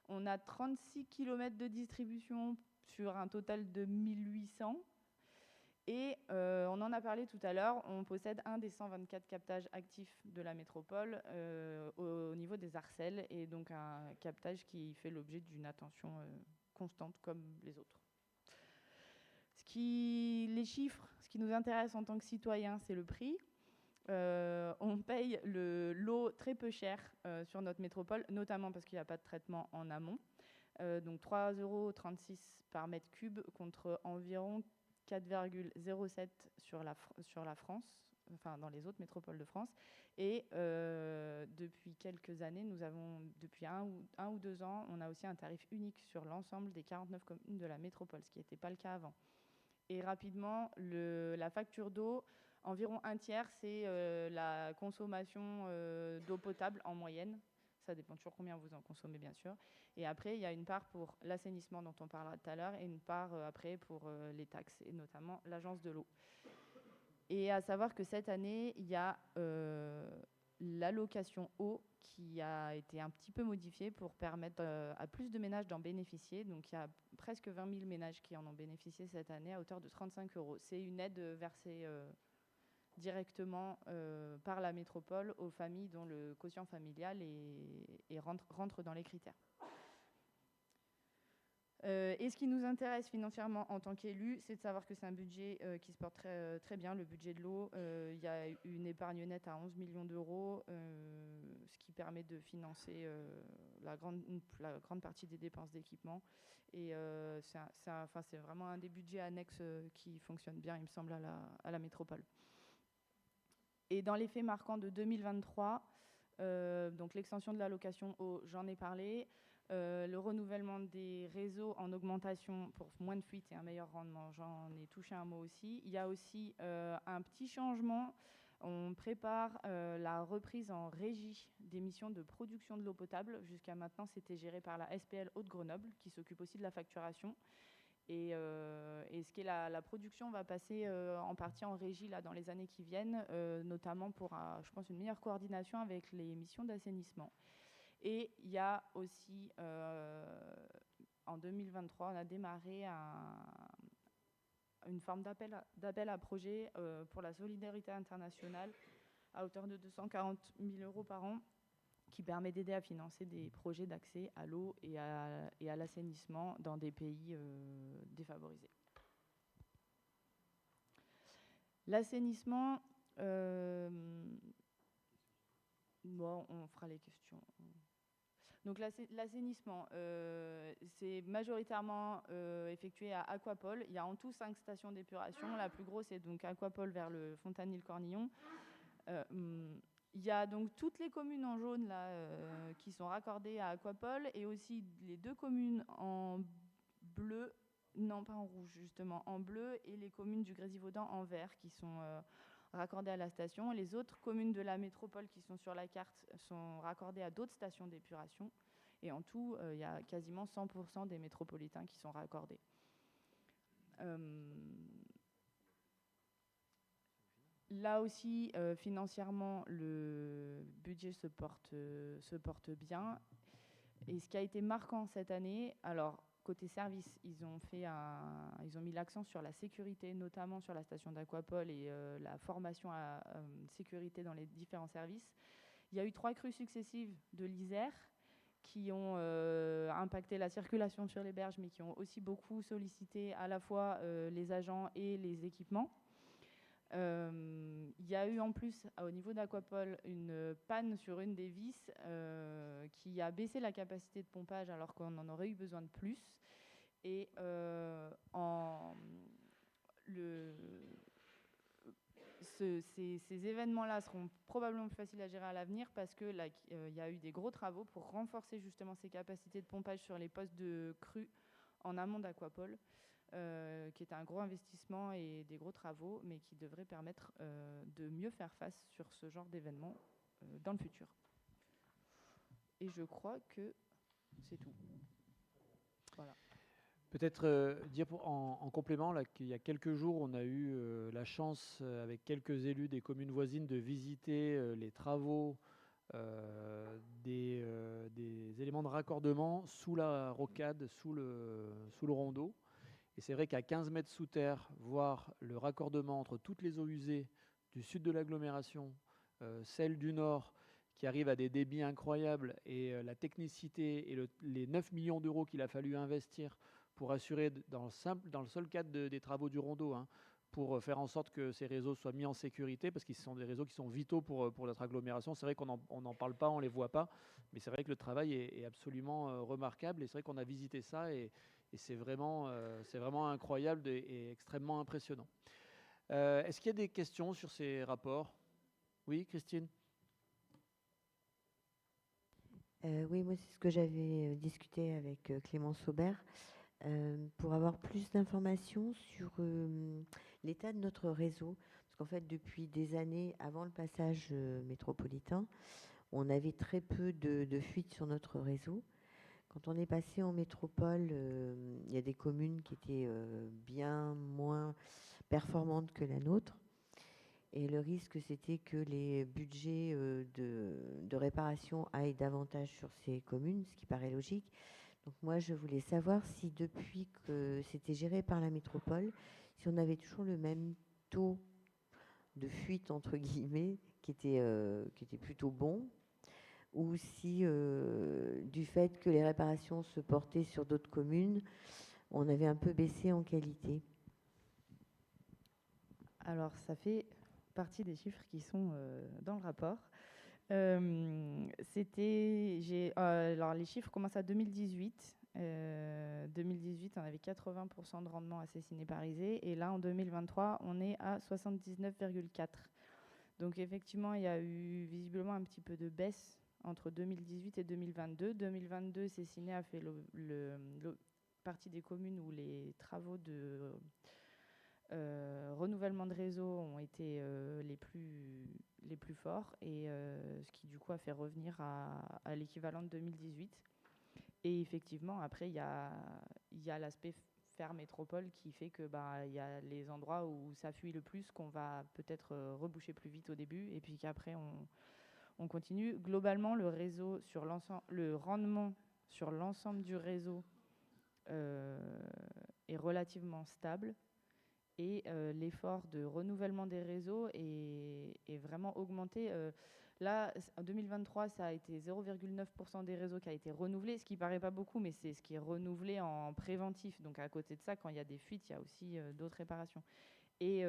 On a 36 km de distribution sur un total de 1800. Et on en a parlé tout à l'heure, on possède un des 124 captages actifs de la métropole au niveau des Arcelles, et donc un captage qui fait l'objet d'une attention constante comme les autres. Les chiffres, ce qui nous intéresse en tant que citoyens, c'est le prix. On paye l'eau très peu cher sur notre métropole, notamment parce qu'il n'y a pas de traitement en amont. Donc 3,36 € par mètre cube contre environ 4,07 sur la France, enfin dans les autres métropoles de France. Et depuis quelques années, depuis un ou 2 ans, on a aussi un tarif unique sur l'ensemble des 49 communes de la métropole, ce qui n'était pas le cas avant. Et rapidement, la facture d'eau, environ un tiers, c'est la consommation d'eau potable en moyenne. Ça dépend toujours combien vous en consommez, bien sûr. Et après, il y a une part pour l'assainissement dont on parlera tout à l'heure et une part après pour les taxes, et notamment l'agence de l'eau. Et à savoir que cette année, il y a l'allocation eau qui a été un petit peu modifiée pour permettre à plus de ménages d'en bénéficier. Donc il y a presque 20 000 ménages qui en ont bénéficié cette année à hauteur de 35 €. C'est une aide versée directement par la métropole aux familles dont le quotient familial rentre dans les critères. Et ce qui nous intéresse financièrement en tant qu'élus, c'est de savoir que c'est un budget qui se porte très, très bien, le budget de l'eau. Il y a une épargne nette à 11 millions d'euros, ce qui permet de financer la grande partie des dépenses d'équipement. Et c'est vraiment un des budgets annexes qui fonctionne bien, il me semble, à la métropole. Et dans les faits marquants de 2023, donc l'extension de l'allocation eau, j'en ai parlé, le renouvellement des réseaux en augmentation pour moins de fuites et un meilleur rendement, j'en ai touché un mot aussi. Il y a aussi un petit changement. On prépare la reprise en régie des missions de production de l'eau potable. Jusqu'à maintenant, c'était géré par la SPL Haute-Grenoble, qui s'occupe aussi de la facturation. Et ce qui est la production va passer en partie en régie là, dans les années qui viennent, notamment pour, je pense, une meilleure coordination avec les missions d'assainissement. Et il y a aussi, en 2023, on a démarré une forme d'appel à projet pour la solidarité internationale à hauteur de 240 000 € par an, qui permet d'aider à financer des projets d'accès à l'eau et à l'assainissement dans des pays défavorisés. L'assainissement, bon, on fera les questions. Donc l'assainissement, c'est majoritairement effectué à Aquapol. Il y a en tout 5 stations d'épuration. La plus grosse est donc Aquapol vers le Fontanil-Cornillon. Il y a donc toutes les communes en jaune là, qui sont raccordées à Aquapol, et aussi les 2 communes en bleu, non pas en rouge justement, en bleu, et les communes du Grésivaudan en vert qui sont raccordées à la station. Les autres communes de la métropole qui sont sur la carte sont raccordées à d'autres stations d'épuration. Et en tout, il y a quasiment 100% des métropolitains qui sont raccordés. Là aussi, financièrement, le budget se porte bien. Et ce qui a été marquant cette année, alors côté service, ils ont mis l'accent sur la sécurité, notamment sur la station d'Aquapol et la formation à sécurité dans les différents services. Il y a eu 3 crues successives de l'Isère qui ont impacté la circulation sur les berges, mais qui ont aussi beaucoup sollicité à la fois les agents et les équipements. Il y a eu en plus, au niveau d'Aquapol, une panne sur une des vis qui a baissé la capacité de pompage alors qu'on en aurait eu besoin de plus. Et ces événements-là seront probablement plus faciles à gérer à l'avenir parce que là, y a eu des gros travaux pour renforcer justement ces capacités de pompage sur les postes de crue en amont d'Aquapol. Qui est un gros investissement et des gros travaux, mais qui devrait permettre de mieux faire face sur ce genre d'événements dans le futur. Et je crois que c'est tout. Voilà. Peut-être dire en complément là, qu'il y a quelques jours, on a eu la chance, avec quelques élus des communes voisines, de visiter les travaux des éléments de raccordement sous la rocade, sous le rondeau. Et c'est vrai qu'à 15 mètres sous terre, voir le raccordement entre toutes les eaux usées du sud de l'agglomération, celles du nord, qui arrivent à des débits incroyables, et la technicité et les 9 millions d'euros qu'il a fallu investir pour assurer, dans le seul cadre des travaux du rondeau, hein, pour faire en sorte que ces réseaux soient mis en sécurité, parce qu'ils sont des réseaux qui sont vitaux pour notre agglomération. C'est vrai qu'on n'en parle pas, on ne les voit pas, mais c'est vrai que le travail est absolument remarquable, et c'est vrai qu'on a visité ça, et c'est vraiment incroyable et extrêmement impressionnant. Est-ce qu'il y a des questions sur ces rapports? Oui, Christine? Oui, moi, c'est ce que j'avais discuté avec Clémence Aubert pour avoir plus d'informations sur l'état de notre réseau. Parce qu'en fait, depuis des années, avant le passage métropolitain, on avait très peu de fuites sur notre réseau. Quand on est passé en métropole, il y a des communes qui étaient bien moins performantes que la nôtre. Et le risque, c'était que les budgets de réparation aillent davantage sur ces communes, ce qui paraît logique. Donc moi, je voulais savoir si depuis que c'était géré par la métropole, si on avait toujours le même taux de fuite, entre guillemets, qui était plutôt bon, ou si, du fait que les réparations se portaient sur d'autres communes, on avait un peu baissé en qualité. Alors, ça fait partie des chiffres qui sont dans le rapport. Alors, les chiffres commencent à 2018. 2018, on avait 80% de rendement assassiné parisé. Et là, en 2023, on est à 79,4%. Donc effectivement, il y a eu visiblement un petit peu de baisse entre 2018 et 2022. 2022, Cessiné a fait partie des communes où les travaux de renouvellement de réseau ont été les plus forts, et ce qui du coup a fait revenir à l'équivalent de 2018. Et effectivement, après, il y a l'aspect faire métropole qui fait que y a les endroits où ça fuit le plus qu'on va peut-être reboucher plus vite au début, et puis qu'après on continue. Globalement, le rendement sur l'ensemble du réseau est relativement stable, et l'effort de renouvellement des réseaux est vraiment augmenté. Là, en 2023, ça a été 0,9% des réseaux qui a été renouvelé, ce qui paraît pas beaucoup, mais c'est ce qui est renouvelé en préventif. Donc à côté de ça, quand il y a des fuites, il y a aussi d'autres réparations. Et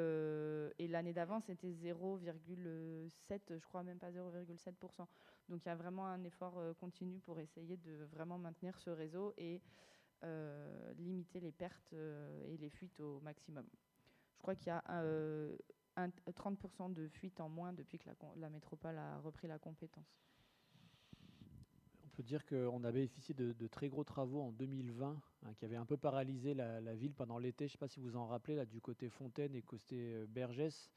l'année d'avant, c'était 0,7, je crois même pas 0,7%. Donc il y a vraiment un effort continu pour essayer de vraiment maintenir ce réseau et limiter les pertes et les fuites au maximum. Je crois qu'il y a 30% de fuites en moins depuis que la métropole a repris la compétence. On peut dire qu'on a bénéficié de très gros travaux en 2020 qui avaient un peu paralysé la ville pendant l'été. Je ne sais pas si vous vous en rappelez, là, du côté Fontaine et côté Bergès.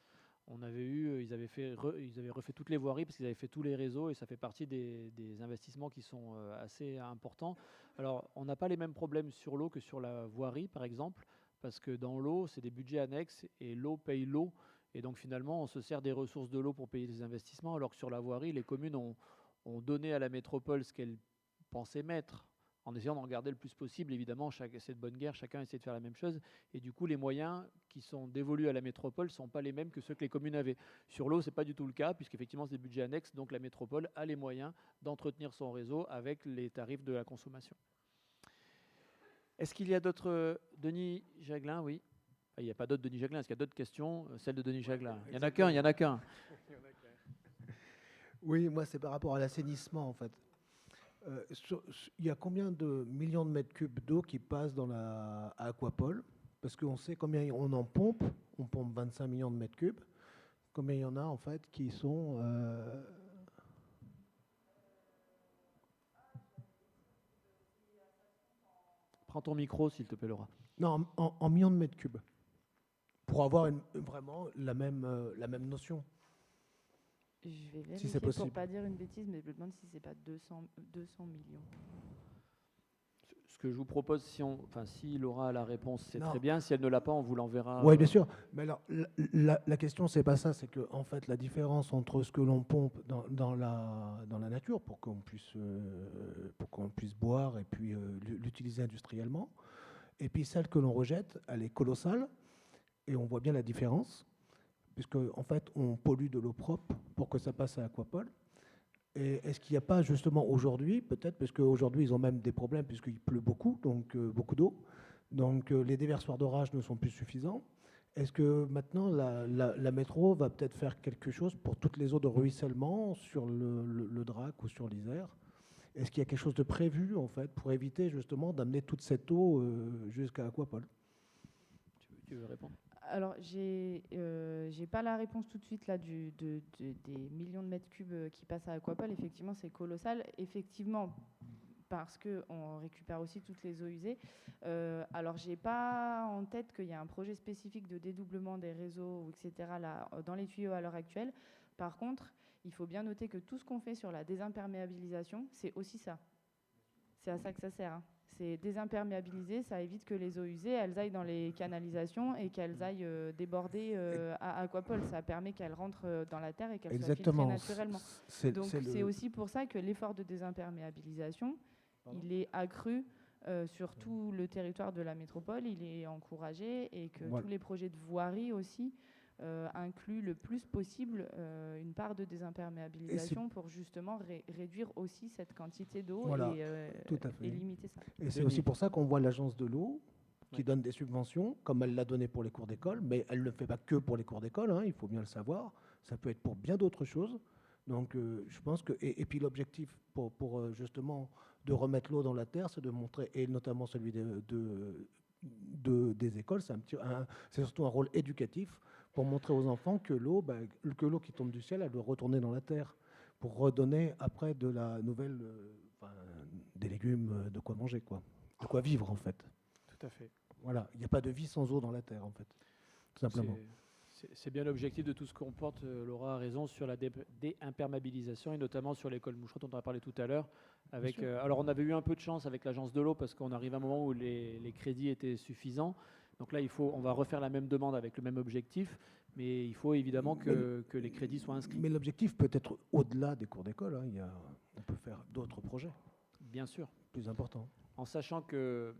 On avait ils avaient refait toutes les voiries parce qu'ils avaient fait tous les réseaux, et ça fait partie des investissements qui sont assez importants. Alors, on n'a pas les mêmes problèmes sur l'eau que sur la voirie, par exemple, parce que dans l'eau, c'est des budgets annexes et l'eau paye l'eau. Et donc, finalement, on se sert des ressources de l'eau pour payer les investissements, alors que sur la voirie, les communes ont donné à la métropole ce qu'elle pensait mettre, en essayant d'en garder le plus possible. Évidemment, c'est de bonne guerre, chacun essaie de faire la même chose. Et du coup, les moyens qui sont dévolus à la métropole ne sont pas les mêmes que ceux que les communes avaient. Sur l'eau, ce n'est pas du tout le cas, puisqu'effectivement, c'est des budgets annexes. Donc la métropole a les moyens d'entretenir son réseau avec les tarifs de la consommation. Est-ce qu'il y a d'autres... Denis Jaglin, oui. Il n'y a pas d'autres Denis Jaglin. Est-ce qu'il y a d'autres questions? Celle de Denis Jaglin. Il n'y en a qu'un. Oui, moi, c'est par rapport à l'assainissement, en fait. Il y a combien de millions de mètres cubes d'eau qui passent à Aquapol? Parce qu'on sait combien on en pompe. On pompe 25 millions de mètres cubes. Combien il y en a, en fait, qui sont... Prends ton micro, s'il te plaît, Laura. Non, en millions de mètres cubes. Pour avoir vraiment la même notion. Je vais vérifier si c'est possible. pour ne pas dire une bêtise, mais je me demande si ce n'est pas 200 millions. Ce que je vous propose, si Laura a la réponse, c'est très bien. Si elle ne l'a pas, on vous l'enverra. Oui, bien sûr. Mais alors, la question, c'est pas ça. C'est que, en fait, la différence entre ce que l'on pompe dans la nature pour qu'on puisse boire et puis l'utiliser industriellement, et puis celle que l'on rejette, elle est colossale. Et on voit bien la différence, puisque, en fait, on pollue de l'eau propre pour que ça passe à Aquapol. Et est-ce qu'il n'y a pas justement aujourd'hui, peut-être, parce qu'aujourd'hui ils ont même des problèmes puisqu'il pleut beaucoup, donc beaucoup d'eau, donc les déversoirs d'orage ne sont plus suffisants. Est-ce que maintenant la métro va peut-être faire quelque chose pour toutes les eaux de ruissellement sur le Drac ou sur l'Isère? Est-ce qu'il y a quelque chose de prévu en fait pour éviter justement d'amener toute cette eau jusqu'à Aquapol? Tu veux répondre? Alors, j'ai pas la réponse tout de suite là des millions de mètres cubes qui passent à Aquapol. Effectivement, c'est colossal. Effectivement, parce qu'on récupère aussi toutes les eaux usées. Alors, j'ai pas en tête qu'il y a un projet spécifique de dédoublement des réseaux, etc., là, dans les tuyaux à l'heure actuelle. Par contre, il faut bien noter que tout ce qu'on fait sur la désimperméabilisation, c'est aussi ça. C'est à ça que ça sert, hein. C'est désimperméabiliser, ça évite que les eaux usées, elles aillent dans les canalisations et qu'elles aillent déborder à Aquapol. Ça permet qu'elles rentrent dans la terre et qu'elles soient filtrées naturellement. Donc c'est aussi pour ça que l'effort de désimperméabilisation, il est accru sur tout le territoire de la métropole, il est encouragé, et que tous les projets de voirie aussi incluent le plus possible une part de désimperméabilisation pour justement réduire aussi cette quantité d'eau et limiter ça. Et c'est aussi pour ça qu'on voit l'agence de l'eau qui donne des subventions, comme elle l'a donné pour les cours d'école, mais elle ne le fait pas que pour les cours d'école, hein, il faut bien le savoir. Ça peut être pour bien d'autres choses. Donc je pense que... Et puis l'objectif pour justement de remettre l'eau dans la terre, c'est de montrer, et notamment celui des écoles, c'est surtout un rôle éducatif pour montrer aux enfants que l'eau qui tombe du ciel, elle doit retourner dans la terre pour redonner après de la nouvelle, des légumes, de quoi manger, quoi. De quoi vivre, en fait. Tout à fait. Voilà, il n'y a pas de vie sans eau dans la terre, en fait, tout simplement. C'est bien l'objectif de tout ce qu'on porte. Laura a raison sur la déimperméabilisation et notamment sur l'école moucherotte dont on a parlé tout à l'heure. Alors on avait eu un peu de chance avec l'agence de l'eau parce qu'on arrive à un moment où les crédits étaient suffisants. Donc là, on va refaire la même demande avec le même objectif, mais il faut évidemment que les crédits soient inscrits. Mais l'objectif peut être au-delà des cours d'école. Hein. On peut faire d'autres projets. Bien sûr. Plus importants. En sachant que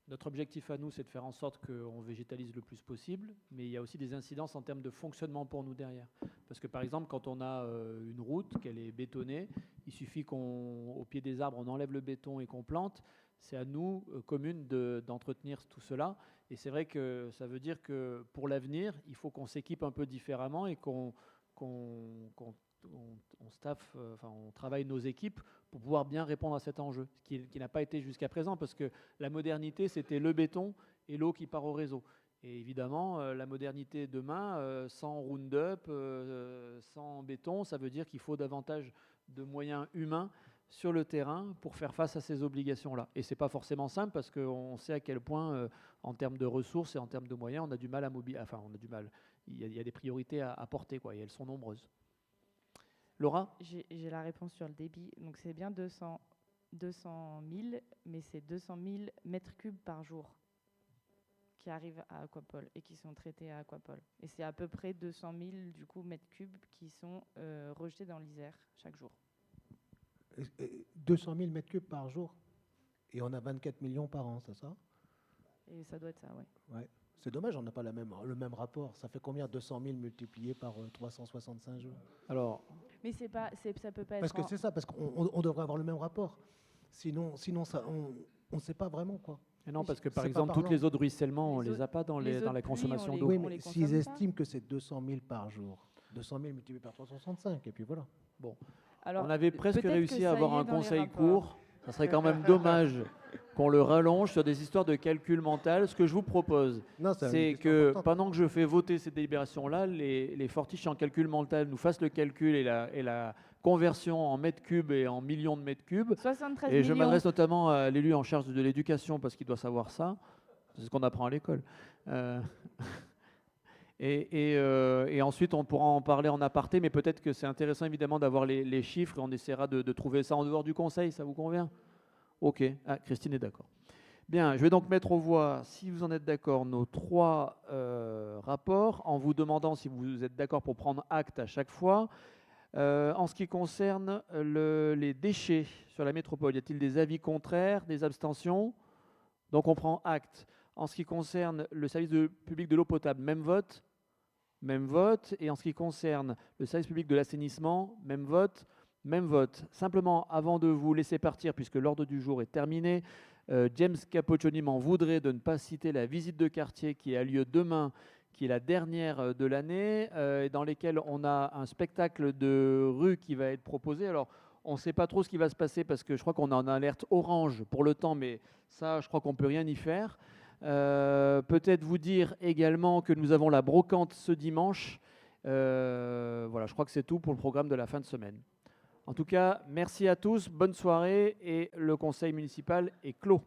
notre objectif à nous, c'est de faire en sorte qu'on végétalise le plus possible, mais il y a aussi des incidences en termes de fonctionnement pour nous derrière. Parce que par exemple, quand on a une route, qu'elle est bétonnée, il suffit qu'au pied des arbres, on enlève le béton et qu'on plante. C'est à nous, communes, d'entretenir tout cela. Et c'est vrai que ça veut dire que pour l'avenir, il faut qu'on s'équipe un peu différemment et qu'on travaille nos équipes pour pouvoir bien répondre à cet enjeu, ce qui n'a pas été jusqu'à présent, parce que la modernité, c'était le béton et l'eau qui part au réseau. Et évidemment, la modernité demain, sans Roundup, sans béton, ça veut dire qu'il faut davantage de moyens humains sur le terrain pour faire face à ces obligations-là. Et ce n'est pas forcément simple, parce qu'on sait à quel point, en termes de ressources et en termes de moyens, on a du mal à mobiliser. Enfin, on a du mal. Il y a des priorités à porter, quoi, et elles sont nombreuses. Laura ? J'ai la réponse sur le débit. Donc c'est bien 200 000, mais c'est 200 000 mètres cubes par jour qui arrivent à Aquapol et qui sont traités à Aquapol. Et c'est à peu près 200 000 du coup, mètres cubes qui sont rejetés dans l'Isère chaque jour. 200 000 mètres cubes par jour. Et on a 24 millions par an, c'est ça? Et ça doit être ça, oui. Ouais. C'est dommage, on n'a pas le même rapport. Ça fait combien 200 000 multiplié par 365 jours? Alors, mais ça peut pas être... Parce que c'est ça, parce qu'on devrait avoir le même rapport. Sinon ça, on ne sait pas vraiment, quoi. Et non, parce que par exemple, toutes les eaux de ruissellement, on ne les a pas dans la consommation d'eau. Oui, mais s'ils estiment que c'est 200 000 par jour, 200 000 multiplié par 365, et puis voilà. Bon. Alors, on avait presque réussi à avoir un conseil court. Ça serait quand même dommage qu'on le rallonge sur des histoires de calcul mental. Ce que je vous propose, c'est que pendant que je fais voter ces délibérations-là, les fortiches en calcul mental nous fassent le calcul et la conversion en mètres cubes et en millions de mètres cubes. 73 et je millions. m'adresse notamment à l'élu en charge de l'éducation parce qu'il doit savoir ça. C'est ce qu'on apprend à l'école. Et ensuite, on pourra en parler en aparté, mais peut-être que c'est intéressant évidemment d'avoir les chiffres et on essaiera de trouver ça en dehors du conseil. Ça vous convient? Ok. Ah, Christine est d'accord. Bien, je vais donc mettre aux voix, si vous en êtes d'accord, nos 3 rapports, en vous demandant si vous êtes d'accord pour prendre acte à chaque fois. En ce qui concerne les déchets sur la métropole, y a-t-il des avis contraires, des abstentions? Donc on prend acte. En ce qui concerne le service public de l'eau potable, même vote. Même vote. Et en ce qui concerne le service public de l'assainissement, même vote. Même vote. Simplement, avant de vous laisser partir, puisque l'ordre du jour est terminé, James Capoccioni m'en voudrait de ne pas citer la visite de quartier qui a lieu demain, qui est la dernière de l'année, dans laquelle on a un spectacle de rue qui va être proposé. Alors, on ne sait pas trop ce qui va se passer parce que je crois qu'on est en alerte orange pour le temps, mais ça, je crois qu'on ne peut rien y faire. Peut-être vous dire également que nous avons la brocante ce dimanche. Voilà, je crois que c'est tout pour le programme de la fin de semaine. En tout cas, merci à tous, bonne soirée et le conseil municipal est clos.